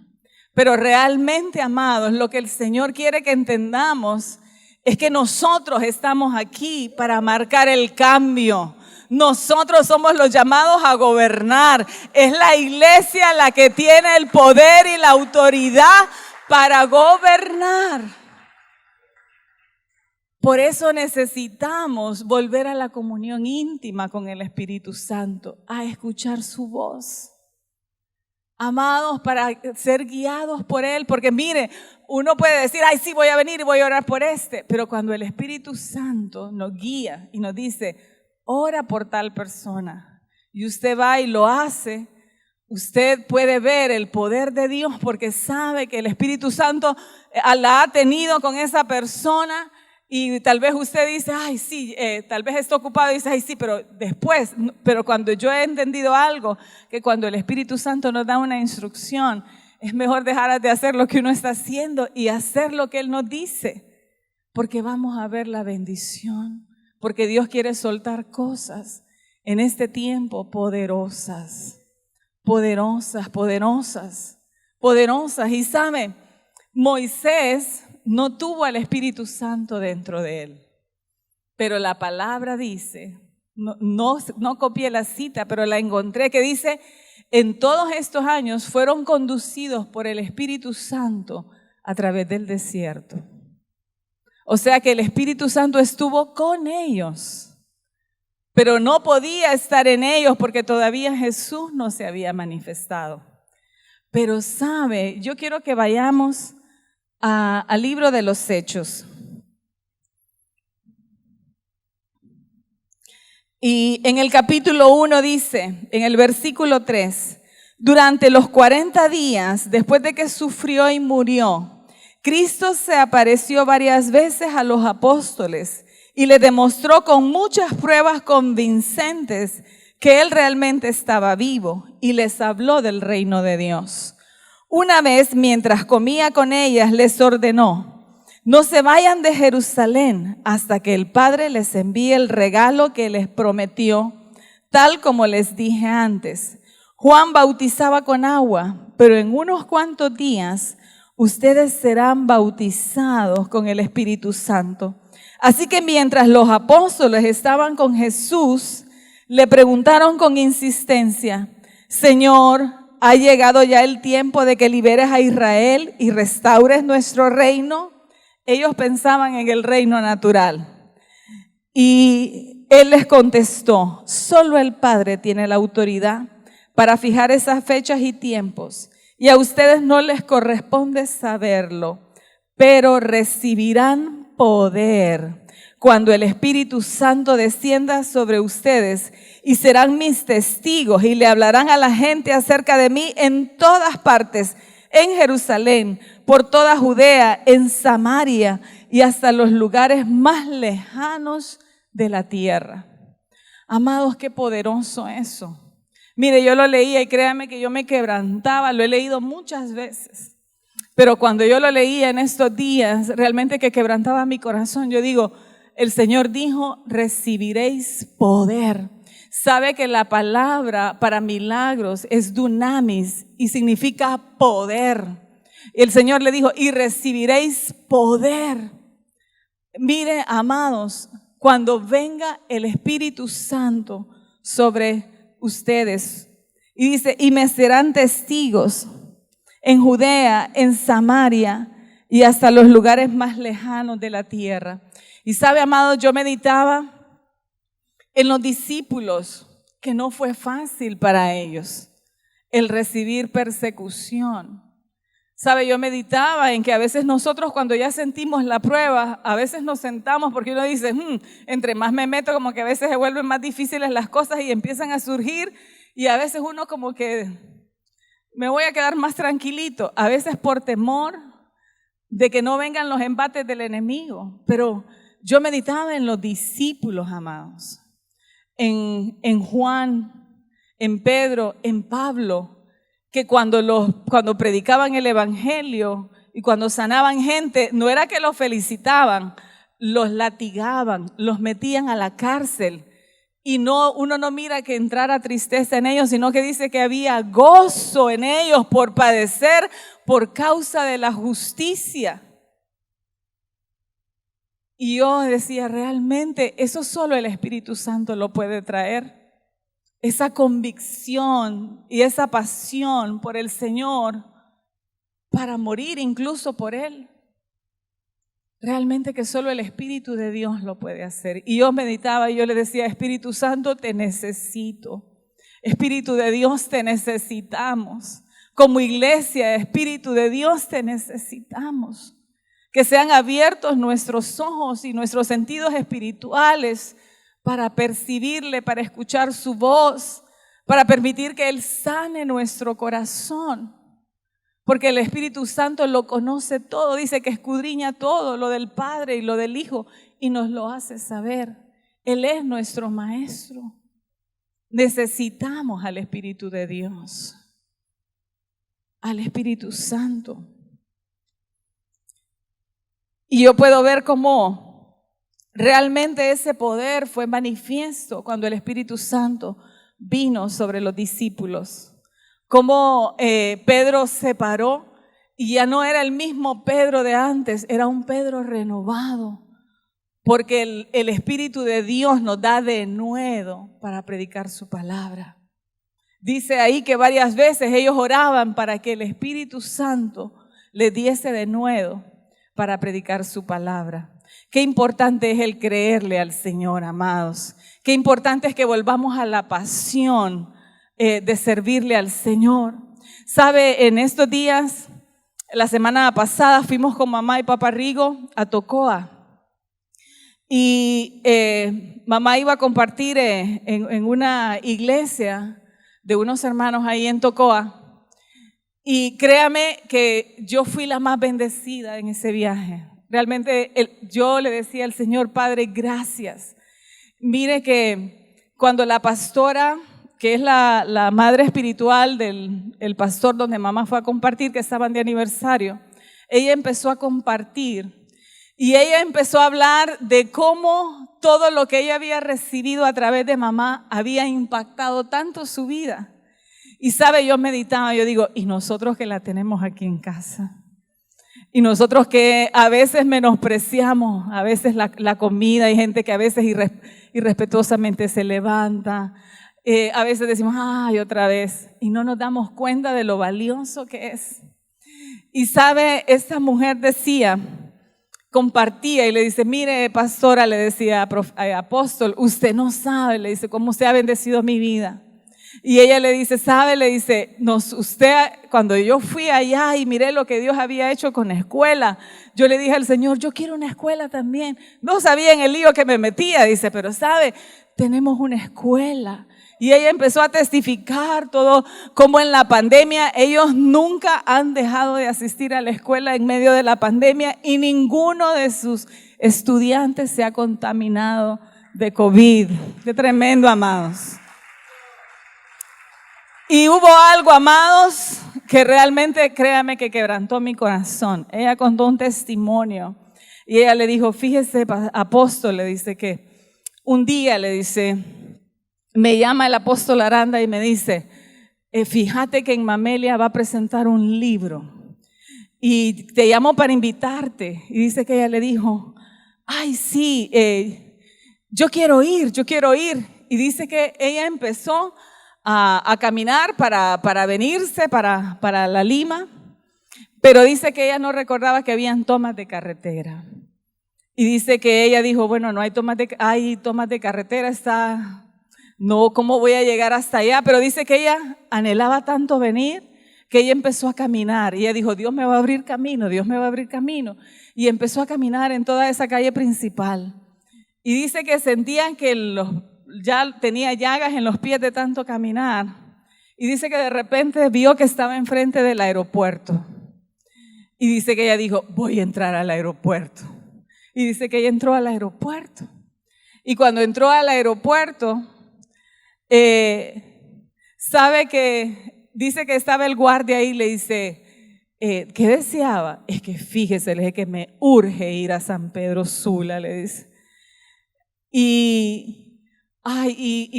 Pero realmente, amados, lo que el Señor quiere que entendamos es que nosotros estamos aquí para marcar el cambio. Nosotros somos los llamados a gobernar. Es la iglesia la que tiene el poder y la autoridad para gobernar. Por eso necesitamos volver a la comunión íntima con el Espíritu Santo, a escuchar su voz. Amados, para ser guiados por Él, porque mire, uno puede decir: ay, sí, voy a venir y voy a orar por pero cuando el Espíritu Santo nos guía y nos dice: ora por tal persona, y usted va y lo hace, usted puede ver el poder de Dios porque sabe que el Espíritu Santo la ha tenido con esa persona. Y tal vez usted dice, ay sí, tal vez está ocupado y dice, ay sí, pero después, pero cuando yo he entendido algo, que cuando el Espíritu Santo nos da una instrucción, es mejor dejar de hacer lo que uno está haciendo y hacer lo que Él nos dice, porque vamos a ver la bendición, porque Dios quiere soltar cosas en este tiempo poderosas, poderosas, poderosas, poderosas. Y sabe, Moisés no tuvo al Espíritu Santo dentro de él, pero la palabra dice, no copié la cita, pero la encontré, que dice, en todos estos años fueron conducidos por el Espíritu Santo a través del desierto. O sea que el Espíritu Santo estuvo con ellos, pero no podía estar en ellos porque todavía Jesús no se había manifestado. Pero sabe, yo quiero que vayamos al libro de los Hechos. Y en el capítulo 1 dice, en el versículo 3, durante los 40 días después de que sufrió y murió, Cristo se apareció varias veces a los apóstoles y les demostró con muchas pruebas convincentes que Él realmente estaba vivo y les habló del reino de Dios. Una vez, mientras comía con ellas, les ordenó, no se vayan de Jerusalén hasta que el Padre les envíe el regalo que les prometió, tal como les dije antes. Juan bautizaba con agua, pero en unos cuantos días ustedes serán bautizados con el Espíritu Santo. Así que mientras los apóstoles estaban con Jesús, le preguntaron con insistencia, Señor, ¿ha llegado ya el tiempo de que liberes a Israel y restaures nuestro reino? Ellos pensaban en el reino natural. Y Él les contestó, solo el Padre tiene la autoridad para fijar esas fechas y tiempos, y a ustedes no les corresponde saberlo, pero recibirán poder cuando el Espíritu Santo descienda sobre ustedes y serán mis testigos y le hablarán a la gente acerca de mí en todas partes, en Jerusalén, por toda Judea, en Samaria y hasta los lugares más lejanos de la tierra. Amados, qué poderoso eso. Mire, yo lo leía y créame que yo me quebrantaba, lo he leído muchas veces, pero cuando yo lo leía en estos días, realmente que quebrantaba mi corazón. Yo digo, el Señor dijo, recibiréis poder. Sabe que la palabra para milagros es dunamis y significa poder. Y el Señor le dijo, y recibiréis poder. Mire, amados, cuando venga el Espíritu Santo sobre ustedes, y dice, y me serán testigos en Judea, en Samaria y hasta los lugares más lejanos de la tierra. Y sabe, amados, yo meditaba en los discípulos, que no fue fácil para ellos el recibir persecución. Sabe, yo meditaba en que a veces nosotros cuando ya sentimos la prueba, a veces nos sentamos porque uno dice, entre más me meto, como que a veces se vuelven más difíciles las cosas y empiezan a surgir, y a veces uno como que me voy a quedar más tranquilito, a veces por temor de que no vengan los embates del enemigo. Pero yo meditaba en los discípulos, amados, en Juan, en Pedro, en Pablo, que cuando predicaban el evangelio y cuando sanaban gente, no era que los felicitaban, los latigaban, los metían a la cárcel. Y uno no mira que entrara tristeza en ellos, sino que dice que había gozo en ellos por padecer por causa de la justicia. Y yo decía, realmente eso solo el Espíritu Santo lo puede traer. Esa convicción y esa pasión por el Señor para morir incluso por Él. Realmente que solo el Espíritu de Dios lo puede hacer. Y yo meditaba y yo le decía, Espíritu Santo, te necesito. Espíritu de Dios, te necesitamos. Como iglesia, Espíritu de Dios, te necesitamos. Que sean abiertos nuestros ojos y nuestros sentidos espirituales para percibirle, para escuchar su voz, para permitir que Él sane nuestro corazón. Porque el Espíritu Santo lo conoce todo, dice que escudriña todo, lo del Padre y lo del Hijo, y nos lo hace saber. Él es nuestro Maestro. Necesitamos al Espíritu de Dios, al Espíritu Santo. Y yo puedo ver cómo realmente ese poder fue manifiesto cuando el Espíritu Santo vino sobre los discípulos. Cómo Pedro se paró y ya no era el mismo Pedro de antes, era un Pedro renovado. Porque el Espíritu de Dios nos da denuedo para predicar su palabra. Dice ahí que varias veces ellos oraban para que el Espíritu Santo les diese denuedo para predicar su palabra. Qué importante es el creerle al Señor, amados. Qué importante es que volvamos a la pasión de servirle al Señor. Sabe, en estos días, la semana pasada fuimos con mamá y papá Rigo a Tocoa. Y mamá iba a compartir en una iglesia de unos hermanos ahí en Tocoa. Y créame que yo fui la más bendecida en ese viaje. Realmente yo le decía al Señor, Padre, gracias. Mire que cuando la pastora, que es la madre espiritual del pastor donde mamá fue a compartir, que estaban de aniversario, ella empezó a compartir y ella empezó a hablar de cómo todo lo que ella había recibido a través de mamá había impactado tanto su vida. Y sabe, yo meditaba, yo digo, y nosotros que la tenemos aquí en casa, y nosotros que a veces menospreciamos, a veces la comida, hay gente que a veces irrespetuosamente se levanta, a veces decimos, ay, otra vez, y no nos damos cuenta de lo valioso que es. Y sabe, esta mujer decía, compartía y le dice, mire, pastora, le decía, apóstol, usted no sabe, le dice, cómo usted ha bendecido mi vida. Y ella le dice, ¿sabe? Le dice, usted, cuando yo fui allá y miré lo que Dios había hecho con la escuela, yo le dije al Señor, yo quiero una escuela también. No sabía en el lío que me metía, dice, pero ¿sabe? Tenemos una escuela. Y ella empezó a testificar todo, como en la pandemia, ellos nunca han dejado de asistir a la escuela en medio de la pandemia y ninguno de sus estudiantes se ha contaminado de COVID. Qué tremendo, amados. Y hubo algo, amados, que realmente, créame, que quebrantó mi corazón. Ella contó un testimonio y ella le dijo, fíjese, apóstol, le dice que un día, le dice, me llama el apóstol Aranda y me dice, fíjate que en Mamelia va a presentar un libro y te llamo para invitarte. Y dice que ella le dijo, ay, sí, yo quiero ir. Y dice que ella empezó a caminar para venirse para la Lima, pero dice que ella no recordaba que habían tomas de carretera. Y dice que ella dijo, bueno, no hay tomas de carretera, no, ¿cómo voy a llegar hasta allá? Pero dice que ella anhelaba tanto venir que ella empezó a caminar. Y ella dijo, Dios me va a abrir camino. Y empezó a caminar en toda esa calle principal. Y dice que sentían que ya tenía llagas en los pies de tanto caminar. Y dice que de repente vio que estaba enfrente del aeropuerto. Y dice que ella dijo, voy a entrar al aeropuerto. Y dice que ella entró al aeropuerto. Y cuando entró al aeropuerto, sabe que, dice que estaba el guardia ahí y le dice, ¿qué deseaba? Es que fíjese, le dije que me urge ir a San Pedro Sula, le dice. Y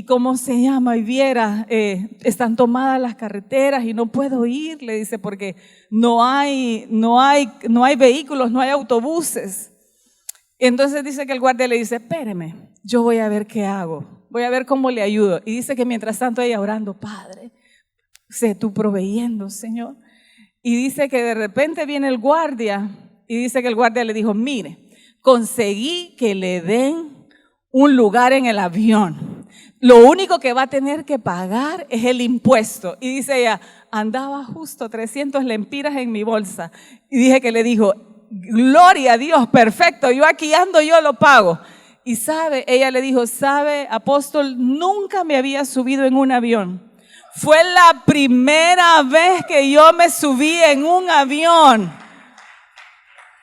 ¿cómo se llama? Y viera, están tomadas las carreteras y no puedo ir, le dice, porque no hay vehículos, no hay autobuses. Entonces dice que el guardia le dice, espéreme, yo voy a ver qué hago, voy a ver cómo le ayudo. Y dice que mientras tanto ella orando, Padre, sé tú proveyendo, Señor. Y dice que de repente viene el guardia y dice que el guardia le dijo, mire, conseguí que le den un lugar en el avión. Lo único que va a tener que pagar es el impuesto. Y dice ella, andaba justo 300 lempiras en mi bolsa. Y dije que le dijo, gloria a Dios, perfecto, yo aquí ando, yo lo pago. Y sabe, ella le dijo, sabe, apóstol, nunca me había subido en un avión, Fue la primera vez que yo me subí en un avión.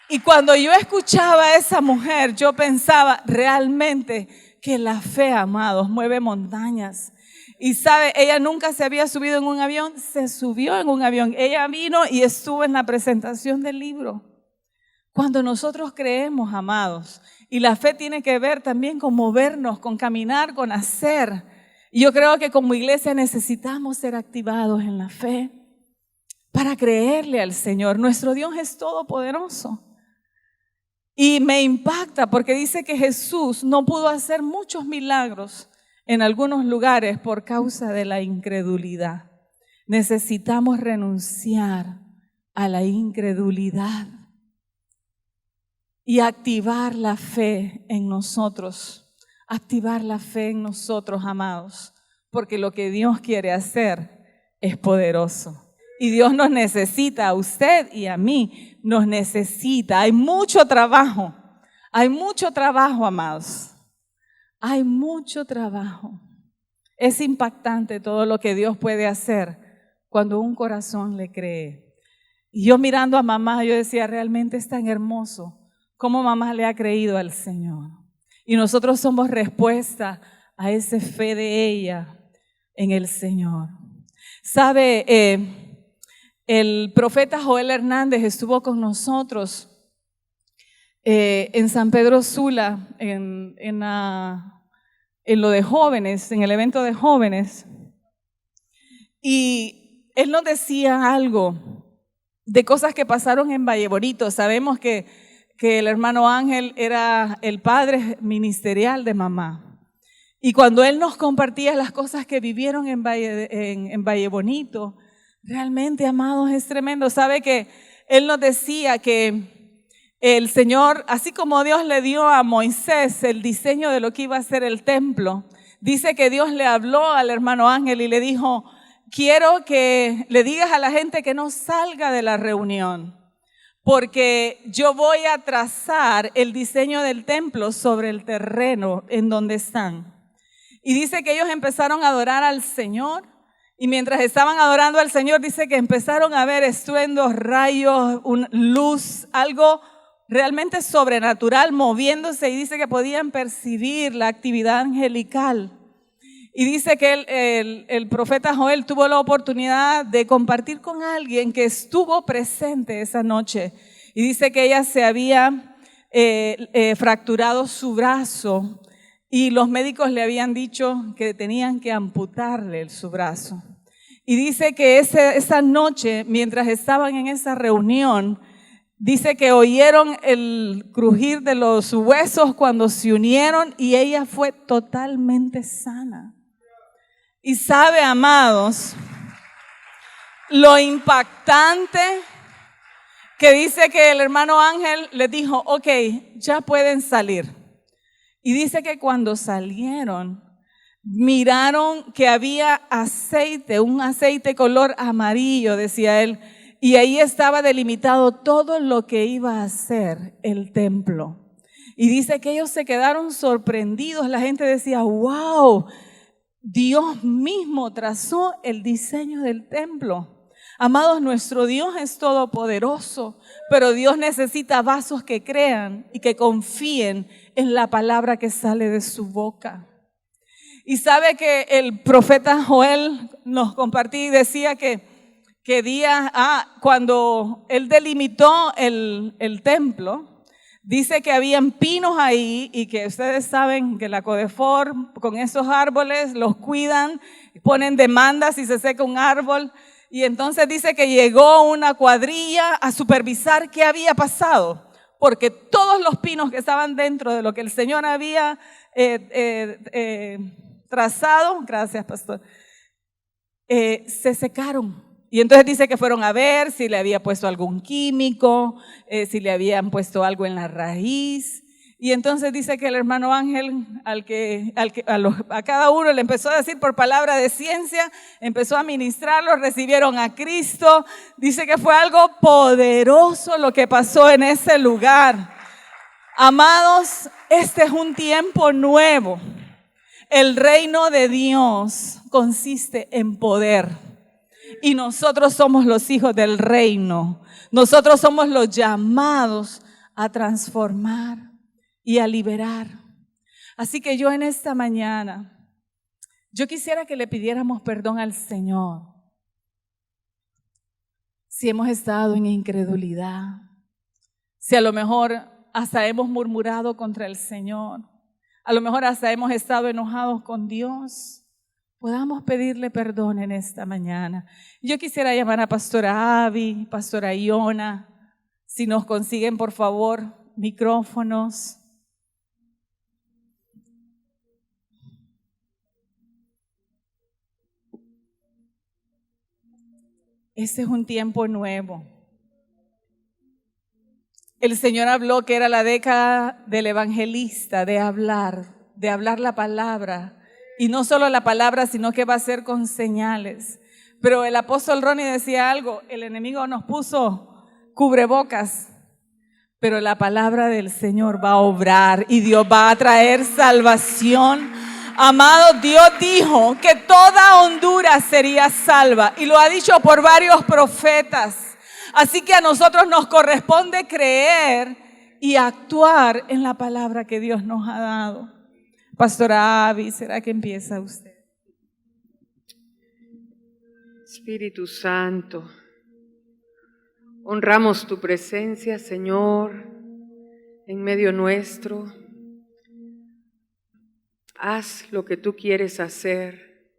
Y cuando yo escuchaba a esa mujer, yo pensaba realmente que la fe, amados, mueve montañas. Y sabe, ella nunca se había subido en un avión, se subió en un avión. Ella vino y estuvo en la presentación del libro. Cuando nosotros creemos, amados, y la fe tiene que ver también con movernos, con caminar, con hacer. Y yo creo que como iglesia necesitamos ser activados en la fe para creerle al Señor. Nuestro Dios es todopoderoso. Y me impacta porque dice que Jesús no pudo hacer muchos milagros en algunos lugares por causa de la incredulidad. Necesitamos renunciar a la incredulidad y activar la fe en nosotros. Activar la fe en nosotros, amados, porque lo que Dios quiere hacer es poderoso. Y Dios nos necesita, a usted y a mí, nos necesita. Hay mucho trabajo, amados. Hay mucho trabajo. Es impactante todo lo que Dios puede hacer cuando un corazón le cree. Y yo mirando a mamá, yo decía, realmente es tan hermoso cómo mamá le ha creído al Señor. Y nosotros somos respuesta a esa fe de ella en el Señor. ¿Sabe? El profeta Joel Hernández estuvo con nosotros en San Pedro Sula, en lo de jóvenes, en el evento de jóvenes. Y él nos decía algo de cosas que pasaron en Valle Bonito. Sabemos que el hermano Ángel era el padre ministerial de mamá. Y cuando él nos compartía las cosas que vivieron en Valle Bonito, realmente, amados, es tremendo. Sabe que él nos decía que el Señor, así como Dios le dio a Moisés el diseño de lo que iba a ser el templo, dice que Dios le habló al hermano Ángel y le dijo, quiero que le digas a la gente que no salga de la reunión, porque yo voy a trazar el diseño del templo sobre el terreno en donde están. Y dice que ellos empezaron a adorar al Señor. Y mientras estaban adorando al Señor, dice que empezaron a ver estruendos, rayos, luz, algo realmente sobrenatural moviéndose, y dice que podían percibir la actividad angelical. Y dice que el profeta Joel tuvo la oportunidad de compartir con alguien que estuvo presente esa noche. Y dice que ella se había fracturado su brazo. Y los médicos le habían dicho que tenían que amputarle su brazo. Y dice que esa noche, mientras estaban en esa reunión, dice que oyeron el crujir de los huesos cuando se unieron y ella fue totalmente sana. Y sabe, amados, lo impactante que dice que el hermano Ángel les dijo, ok, ya pueden salir. Y dice que cuando salieron, miraron que había aceite, un aceite color amarillo, decía él, y ahí estaba delimitado todo lo que iba a ser el templo. Y dice que ellos se quedaron sorprendidos, la gente decía, wow, Dios mismo trazó el diseño del templo. Amados, nuestro Dios es todopoderoso, pero Dios necesita vasos que crean y que confíen en la palabra que sale de su boca. Y sabe que el profeta Joel nos compartía y decía que cuando él delimitó el templo, dice que habían pinos ahí y que ustedes saben que la Codefor con esos árboles los cuidan, ponen demandas si se seca un árbol. Y entonces dice que llegó una cuadrilla a supervisar qué había pasado, porque todos los pinos que estaban dentro de lo que el Señor había trazado, gracias pastor, se secaron. Y entonces dice que fueron a ver si le había puesto algún químico, si le habían puesto algo en la raíz. Y entonces dice que el hermano Ángel, a cada uno le empezó a decir por palabra de ciencia, empezó a ministrarlos, recibieron a Cristo. Dice que fue algo poderoso lo que pasó en ese lugar. Amados, este es un tiempo nuevo. El reino de Dios consiste en poder. Y nosotros somos los hijos del reino. Nosotros somos los llamados a transformar y a liberar. Así que yo en esta mañana, yo quisiera que le pidiéramos perdón al Señor. Si hemos estado en incredulidad, si a lo mejor hasta hemos murmurado contra el Señor, a lo mejor hasta hemos estado enojados con Dios, podamos pedirle perdón en esta mañana. Yo quisiera llamar a Pastora Abby, Pastora Iona, si nos consiguen por favor micrófonos. Este es un tiempo nuevo. El Señor habló que era la década del evangelista, de hablar la palabra. Y no solo la palabra, sino que va a ser con señales. Pero el apóstol Ronnie decía algo, el enemigo nos puso cubrebocas, pero la palabra del Señor va a obrar y Dios va a traer salvación. Amado, Dios dijo que toda Honduras sería salva y lo ha dicho por varios profetas. Así que a nosotros nos corresponde creer y actuar en la palabra que Dios nos ha dado. Pastora Abby, ¿será que empieza usted? Espíritu Santo, honramos tu presencia, Señor, en medio nuestro. Haz lo que tú quieres hacer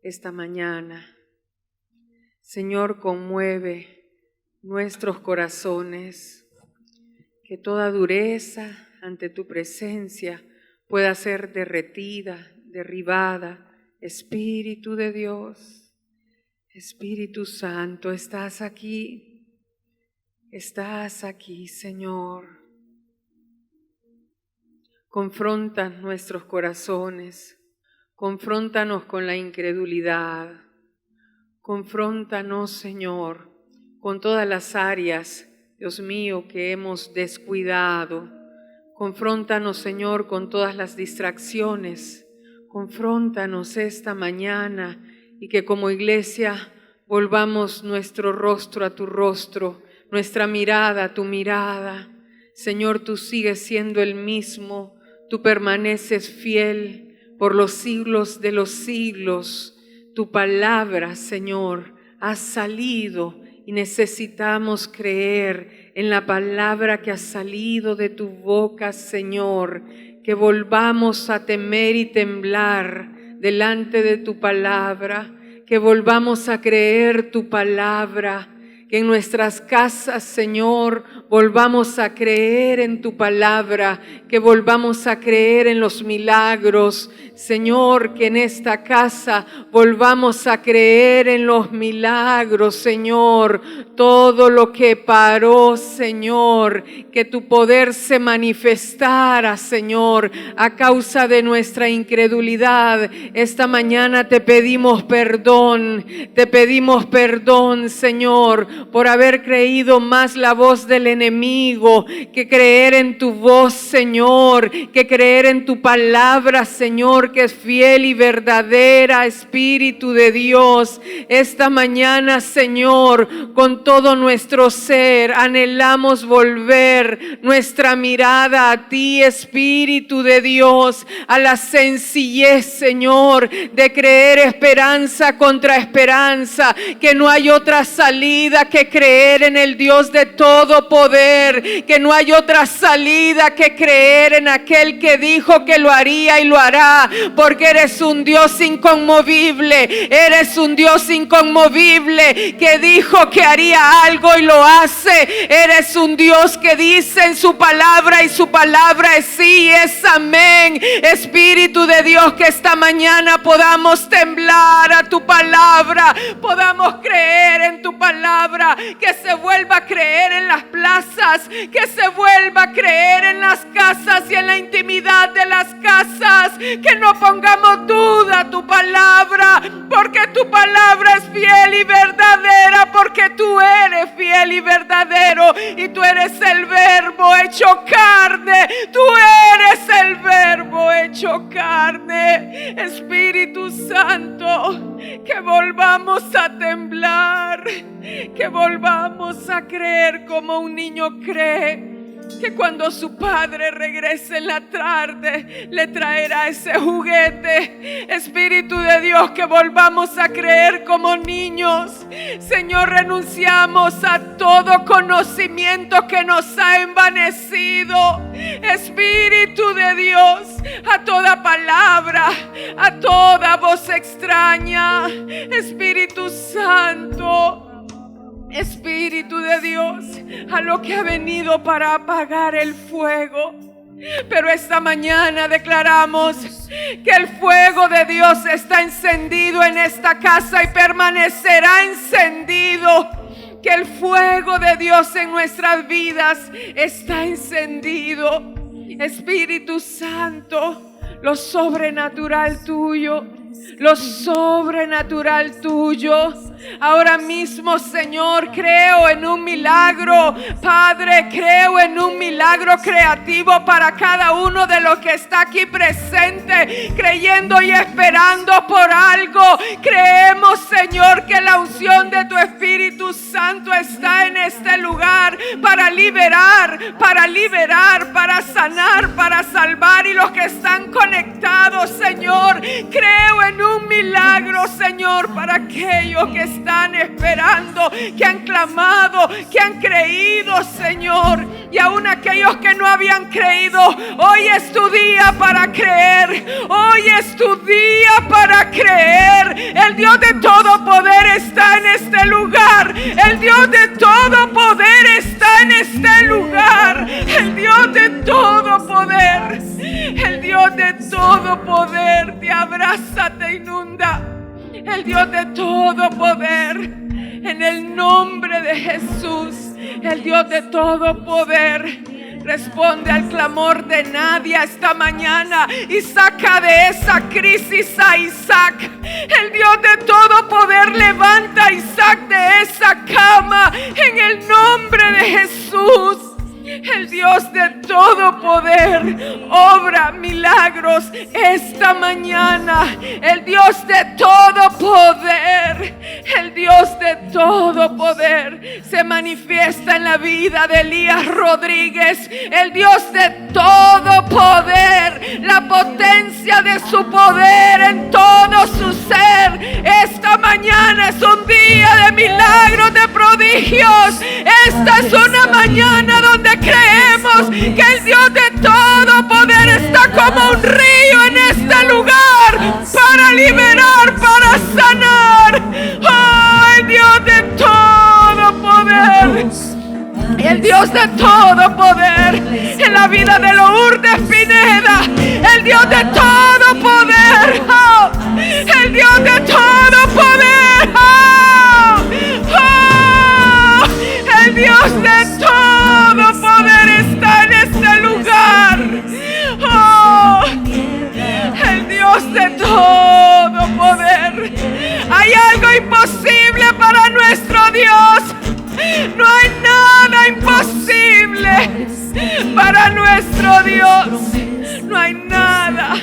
esta mañana. Señor, conmueve nuestros corazones, que toda dureza ante tu presencia pueda ser derretida, derribada. Espíritu de Dios, Espíritu Santo, estás aquí, Señor. Confronta nuestros corazones, confróntanos con la incredulidad, confróntanos, Señor, con todas las áreas, Dios mío, que hemos descuidado. Confróntanos, Señor, con todas las distracciones. Confróntanos esta mañana y que como iglesia volvamos nuestro rostro a tu rostro, nuestra mirada a tu mirada. Señor, tú sigues siendo el mismo, tú permaneces fiel por los siglos de los siglos. Tu palabra, Señor, ha salido y necesitamos creer en la palabra que ha salido de tu boca, Señor, que volvamos a temer y temblar delante de tu palabra, que volvamos a creer tu palabra, que en nuestras casas, Señor, volvamos a creer en tu palabra, que volvamos a creer en los milagros. Señor, que en esta casa volvamos a creer en los milagros, Señor. Todo lo que paró, Señor, que tu poder se manifestara, Señor, a causa de nuestra incredulidad. Esta mañana te pedimos perdón, Señor, por haber creído más la voz del enemigo que creer en tu voz, Señor, que creer en tu palabra, Señor, que es fiel y verdadera. Espíritu de Dios, esta mañana, Señor, con todo nuestro ser anhelamos volver nuestra mirada a ti, Espíritu de Dios, a la sencillez, Señor, de creer esperanza contra esperanza, que no hay otra salida que creer en el Dios de todo poder, que no hay otra salida que creer en aquel que dijo que lo haría y lo hará, porque eres un Dios inconmovible, que dijo que haría algo y lo hace. Eres un Dios que dice en su palabra y su palabra es sí, es amén. Espíritu de Dios, que esta mañana podamos temblar a tu palabra, podamos creer en tu palabra, que se vuelva a creer en las plazas, que se vuelva a creer en las casas y en la intimidad de las casas, que no pongamos duda a tu palabra, porque tu palabra es fiel y verdadera, porque tú eres fiel y verdadero, y tú eres el verbo hecho carne, tú eres el verbo hecho hecho carne. Espíritu Santo, que volvamos a temblar, que volvamos a creer como un niño cree, que cuando su padre regrese en la tarde le traerá ese juguete. Espíritu de Dios, que volvamos a creer como niños. Señor, renunciamos a todo conocimiento que nos ha envanecido. Espíritu de Dios, a toda palabra, a toda voz extraña. Espíritu Santo, Espíritu de Dios, a lo que ha venido para apagar el fuego. Pero esta mañana declaramos que el fuego de Dios está encendido en esta casa y permanecerá encendido. Que el fuego de Dios en nuestras vidas está encendido. Espíritu Santo, lo sobrenatural tuyo, lo sobrenatural tuyo. Ahora mismo, Señor, creo en un milagro. Padre, creo en un milagro creativo para cada uno de los que está aquí presente, creyendo y esperando por algo. Creemos, Señor, que la unción de tu Espíritu Santo está en este lugar para liberar, para sanar, para salvar. Y los que están conectados, Señor, creo en un milagro, Señor, para aquellos que están esperando, que han clamado, que han creído, Señor. Y aún aquellos que no habían creído, hoy es tu día para creer. Hoy es tu día para creer. El Dios de todo poder está en este lugar. El Dios de todo poder está en este lugar. El Dios de todo poder, el Dios de todo poder te abraza, te inunda. El Dios de todo poder, en el nombre de Jesús, el Dios de todo poder, responde al clamor de Nadia esta mañana y saca de esa crisis a Isaac. El Dios de todo poder levanta a Isaac de esa cama en el nombre de Jesús. El Dios de todo poder obra milagros esta mañana. El Dios de todo poder, el Dios de todo poder se manifiesta en la vida de Elías Rodríguez. El Dios de todo poder, la potencia de su poder en todo su ser. Esta mañana es un día de milagros, de prodigios. Esta es una mañana donde creemos que el Dios de todo poder está como un río en este lugar para liberar, para sanar. ¡Oh, el Dios de todo poder! El Dios de todo poder en la vida de Lourdes Pineda. El Dios de todo poder. ¡Oh! El Dios de todo poder. ¡Oh! ¡Oh! El Dios de todo poder está en este lugar. ¡Oh! El Dios de todo poder. Hay algo imposible para nuestro Dios. No hay nada imposible para nuestro Dios. No hay nada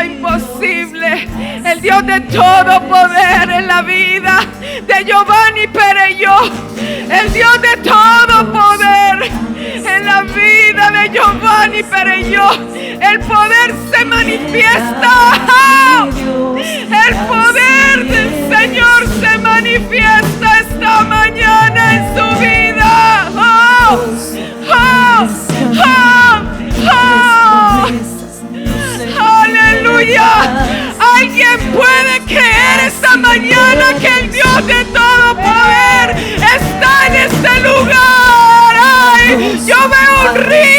imposible. El Dios de todo poder en la vida de Giovanni Pereyó. El Dios de todo poder en la vida de Giovanni Pereyó. El poder se manifiesta. El poder del Señor se manifiesta esta mañana en su vida. ¡Oh! ¡Oh! ¡Oh! ¡Oh! ¡Aleluya! Alguien puede creer esta mañana que el Dios de todo poder está en este lugar. ¡Ay! Yo veo un río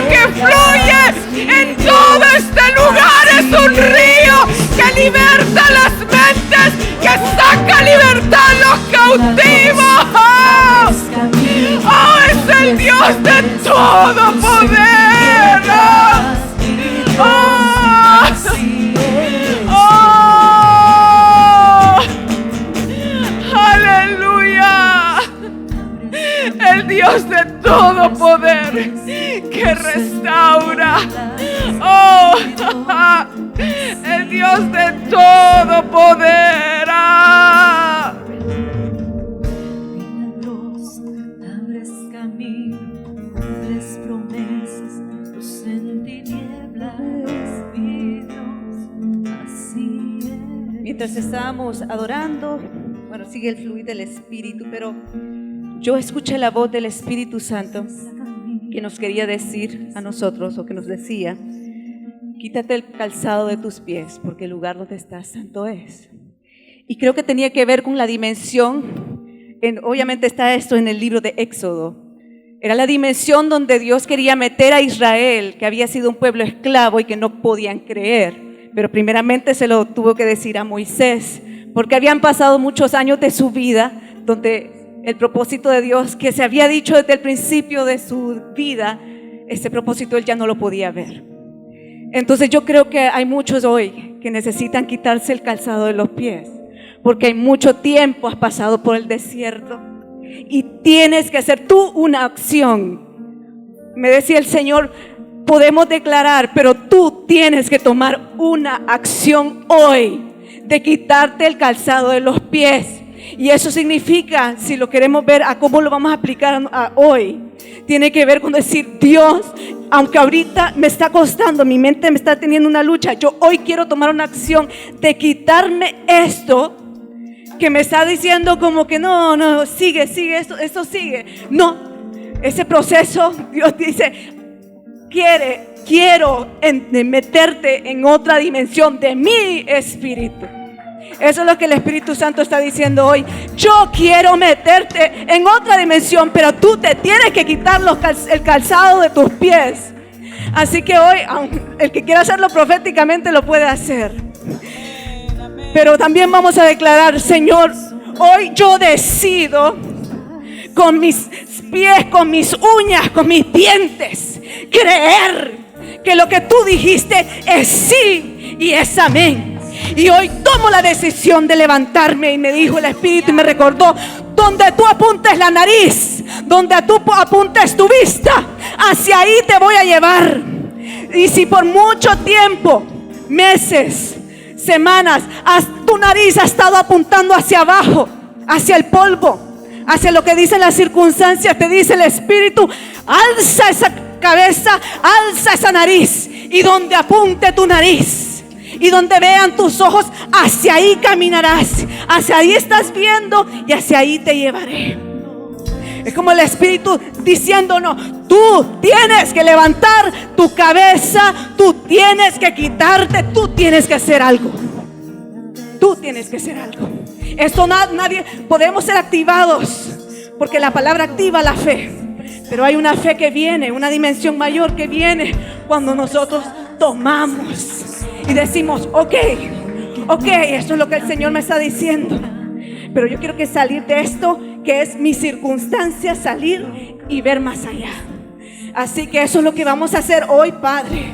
que fluye en todo este lugar. Es un río que liberta las mentes, que saca libertad a los cautivos. ¡Oh! Es el Dios de todo poder. ¡Oh! ¡Oh! ¡Aleluya! El Dios de todo poder, que restaura. Oh, el Dios de todo poder. Abres camino, cumples promesas, luz en tinieblas, mi Dios, así es. Mientras estábamos adorando, bueno, sigue el fluir del Espíritu, pero yo escuché la voz del Espíritu Santo que nos quería decir a nosotros, o que nos decía: quítate el calzado de tus pies, porque el lugar donde estás santo es. Y creo que tenía que ver con la dimensión, obviamente está esto en el libro de Éxodo. Era la dimensión donde Dios quería meter a Israel, que había sido un pueblo esclavo y que no podían creer. Pero primeramente se lo tuvo que decir a Moisés, porque habían pasado muchos años de su vida donde el propósito de Dios que se había dicho desde el principio de su vida, ese propósito él ya no lo podía ver. Entonces yo creo que hay muchos hoy que necesitan quitarse el calzado de los pies, porque hay mucho tiempo has pasado por el desierto y tienes que hacer tú una acción. Me decía el Señor, podemos declarar, pero tú tienes que tomar una acción hoy de quitarte el calzado de los pies. Y eso significa, si lo queremos ver a cómo lo vamos a aplicar a hoy, tiene que ver con decir: Dios, aunque ahorita me está costando, mi mente me está teniendo una lucha, yo hoy quiero tomar una acción de quitarme esto que me está diciendo como que no, sigue, esto sigue. No, ese proceso, Dios dice, quiero meterte en otra dimensión de mi espíritu. Eso es lo que el Espíritu Santo está diciendo hoy. Yo quiero meterte en otra dimensión, pero tú te tienes que quitar el calzado de tus pies. Así que hoy, el que quiera hacerlo proféticamente lo puede hacer. Pero también vamos a declarar: Señor, hoy yo decido con mis pies, con mis uñas, con mis dientes, creer que lo que tú dijiste es sí y es amén. Y hoy tomo la decisión de levantarme. Y me dijo el Espíritu y me recordó: donde tú apuntes la nariz, donde tú apuntes tu vista, hacia ahí te voy a llevar. Y si por mucho tiempo, meses, semanas, tu nariz ha estado apuntando hacia abajo, hacia el polvo, hacia lo que dicen las circunstancias, te dice el Espíritu: alza esa cabeza, alza esa nariz, y donde apunte tu nariz y donde vean tus ojos, hacia ahí caminarás, hacia ahí estás viendo y hacia ahí te llevaré. Es como el Espíritu diciéndonos: tú tienes que levantar tu cabeza, tú tienes que quitarte, tú tienes que hacer algo. Tú tienes que hacer algo. Esto nadie, podemos ser activados, porque la palabra activa la fe. Pero hay una fe que viene, una dimensión mayor que viene cuando nosotros tomamos y decimos: ok, esto es lo que el Señor me está diciendo. Pero yo quiero que salir de esto, que es mi circunstancia, salir y ver más allá. Así que eso es lo que vamos a hacer hoy, Padre.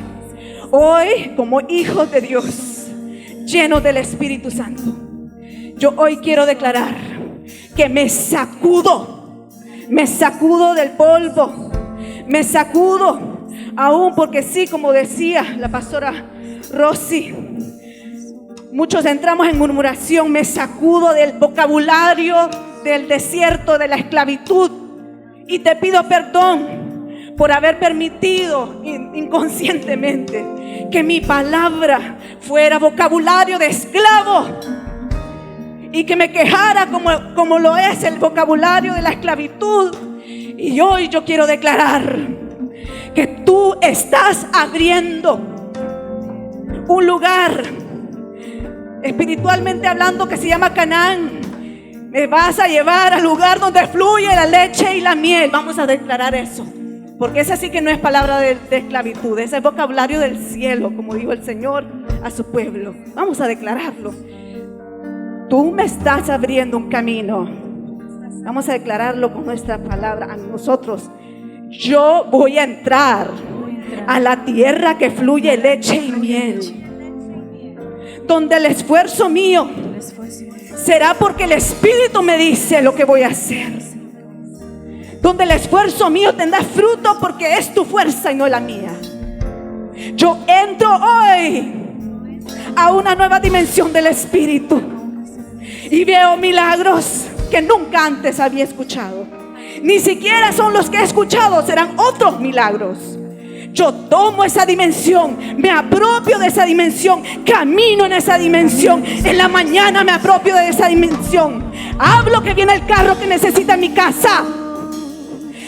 Hoy, como hijos de Dios, llenos del Espíritu Santo, yo hoy quiero declarar que me sacudo del polvo, me sacudo, aún porque sí, como decía la pastora Rosy, muchos entramos en murmuración. Me sacudo del vocabulario del desierto, de la esclavitud, y te pido perdón por haber permitido inconscientemente que mi palabra fuera vocabulario de esclavo y que me quejara como lo es el vocabulario de la esclavitud. Y hoy yo quiero declarar que tú estás abriendo un lugar, espiritualmente hablando, que se llama Canaán. Me vas a llevar al lugar donde fluye la leche y la miel. Vamos a declarar eso, porque esa sí que no es palabra de esclavitud, ese es vocabulario del cielo, como dijo el Señor a su pueblo. Vamos a declararlo. Tú me estás abriendo un camino. Vamos a declararlo con nuestra palabra a nosotros. Yo voy a entrar a la tierra que fluye leche y miel, donde el esfuerzo mío será porque el Espíritu me dice lo que voy a hacer, donde el esfuerzo mío tendrá fruto porque es tu fuerza y no la mía. Yo entro hoy a una nueva dimensión del Espíritu y veo milagros que nunca antes había escuchado. Ni siquiera son los que he escuchado, serán otros milagros. Yo tomo esa dimensión, me apropio de esa dimensión, camino en esa dimensión. En la mañana me apropio de esa dimensión. Hablo que viene el carro que necesita mi casa.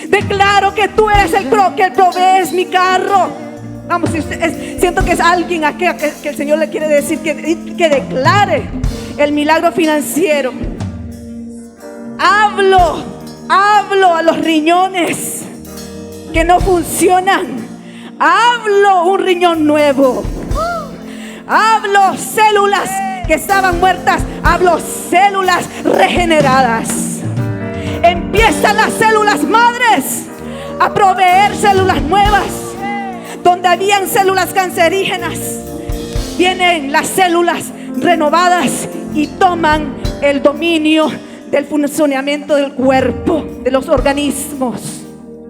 Declaro que tú eres el que provees mi carro. Vamos, siento que es alguien aquí que el Señor le quiere decir que declare el milagro financiero. Hablo a los riñones que no funcionan. Hablo un riñón nuevo. Hablo células que estaban muertas. Hablo células regeneradas. Empiezan las células madres a proveer células nuevas. Donde habían células cancerígenas, vienen las células renovadas y toman el dominio del funcionamiento del cuerpo, de los organismos.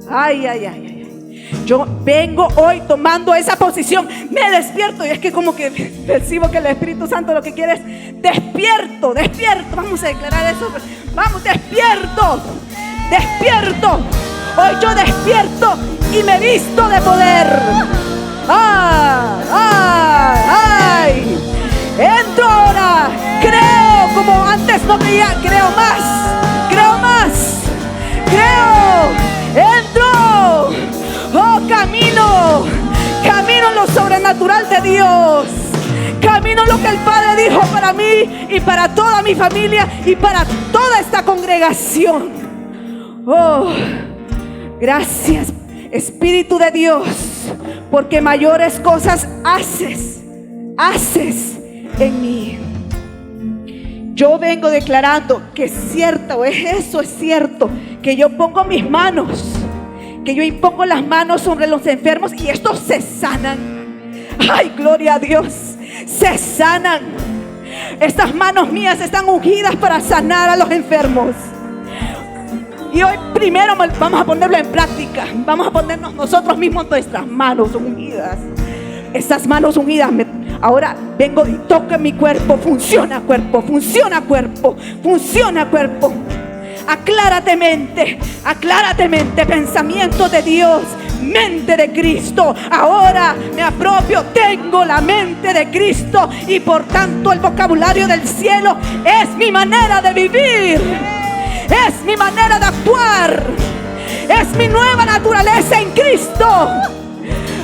Ay, ay, ay, ay. Yo vengo hoy tomando esa posición. Me despierto y es que como que percibo que el Espíritu Santo lo que quiere es despierto, despierto. Vamos a declarar eso. Vamos, despierto, despierto. Hoy yo despierto y me visto de poder. ¡Ay, ay, ay! Entro ahora. Creo como antes no creía. Creo más. Creo más. Creo. Entro. Oh, camino. Camino en lo sobrenatural de Dios. Camino en lo que el Padre dijo para mí y para toda mi familia y para toda esta congregación. Oh, gracias, Espíritu de Dios, porque mayores cosas haces en mí. Yo vengo declarando que es cierto, es cierto, que yo pongo mis manos, que yo impongo las manos sobre los enfermos y estos se sanan. Ay, gloria a Dios, se sanan. Estas manos mías están ungidas para sanar a los enfermos. Y hoy primero vamos a ponerlo en práctica. Vamos a ponernos nosotros mismos nuestras manos ungidas. Estas manos ungidas. Ahora vengo y toco en mi cuerpo. Funciona cuerpo, funciona cuerpo, funciona cuerpo. Aclárate mente, pensamiento de Dios, mente de Cristo. Ahora me apropio, tengo la mente de Cristo y por tanto el vocabulario del cielo es mi manera de vivir. Es mi manera de actuar. Es mi nueva naturaleza en Cristo.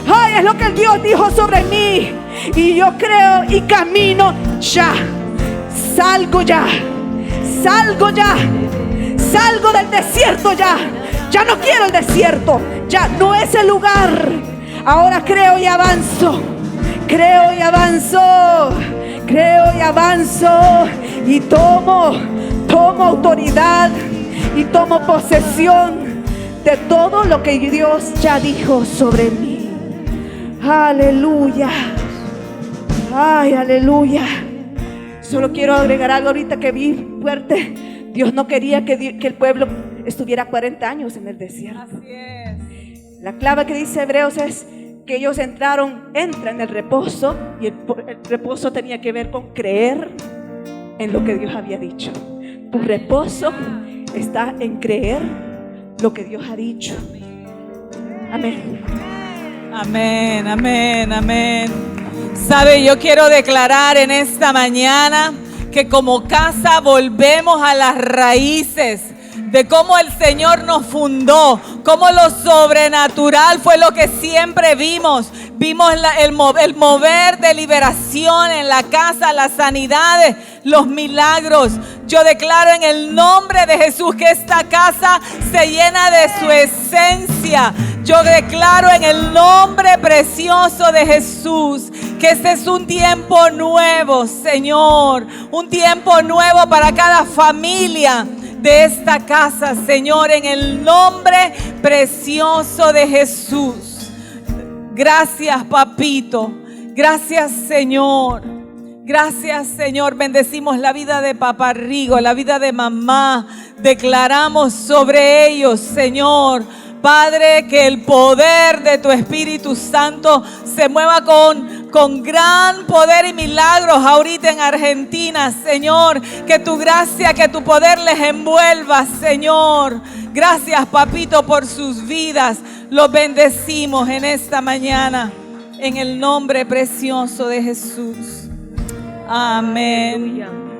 Ay, es lo que el Dios dijo sobre mí. Y yo creo y camino ya. Salgo ya. Salgo ya. Salgo del desierto ya. Ya no quiero el desierto. Ya no es el lugar. Ahora creo y avanzo. Creo y avanzo. Creo y avanzo. Y tomo autoridad y tomo posesión de todo lo que Dios ya dijo sobre mí. Aleluya. Ay, aleluya. Solo quiero agregar algo ahorita que vi fuerte. Dios no quería que el pueblo estuviera 40 años en el desierto. Así es. La clave que dice Hebreos es que ellos entran en el reposo, y el reposo tenía que ver con creer en lo que Dios había dicho. Tu reposo está en creer lo que Dios ha dicho. Amén. Amén, amén, amén. Sabe, yo quiero declarar en esta mañana que como casa volvemos a las raíces de cómo el Señor nos fundó, cómo lo sobrenatural fue lo que siempre vimos. Vimos el mover de liberación en la casa, las sanidades, los milagros. Yo declaro en el nombre de Jesús que esta casa se llena de su esencia. Yo declaro en el nombre precioso de Jesús que este es un tiempo nuevo, Señor. Un tiempo nuevo para cada familia de esta casa, Señor, en el nombre precioso de Jesús. Gracias, papito. Gracias, Señor. Gracias, Señor. Bendecimos la vida de papá Rigo, la vida de mamá, declaramos sobre ellos, Señor, Padre, que el poder de tu Espíritu Santo se mueva con gran poder y milagros ahorita en Argentina, Señor. Que tu gracia, que tu poder les envuelva, Señor. Gracias, Papito, por sus vidas. Los bendecimos en esta mañana, en el nombre precioso de Jesús. Amén.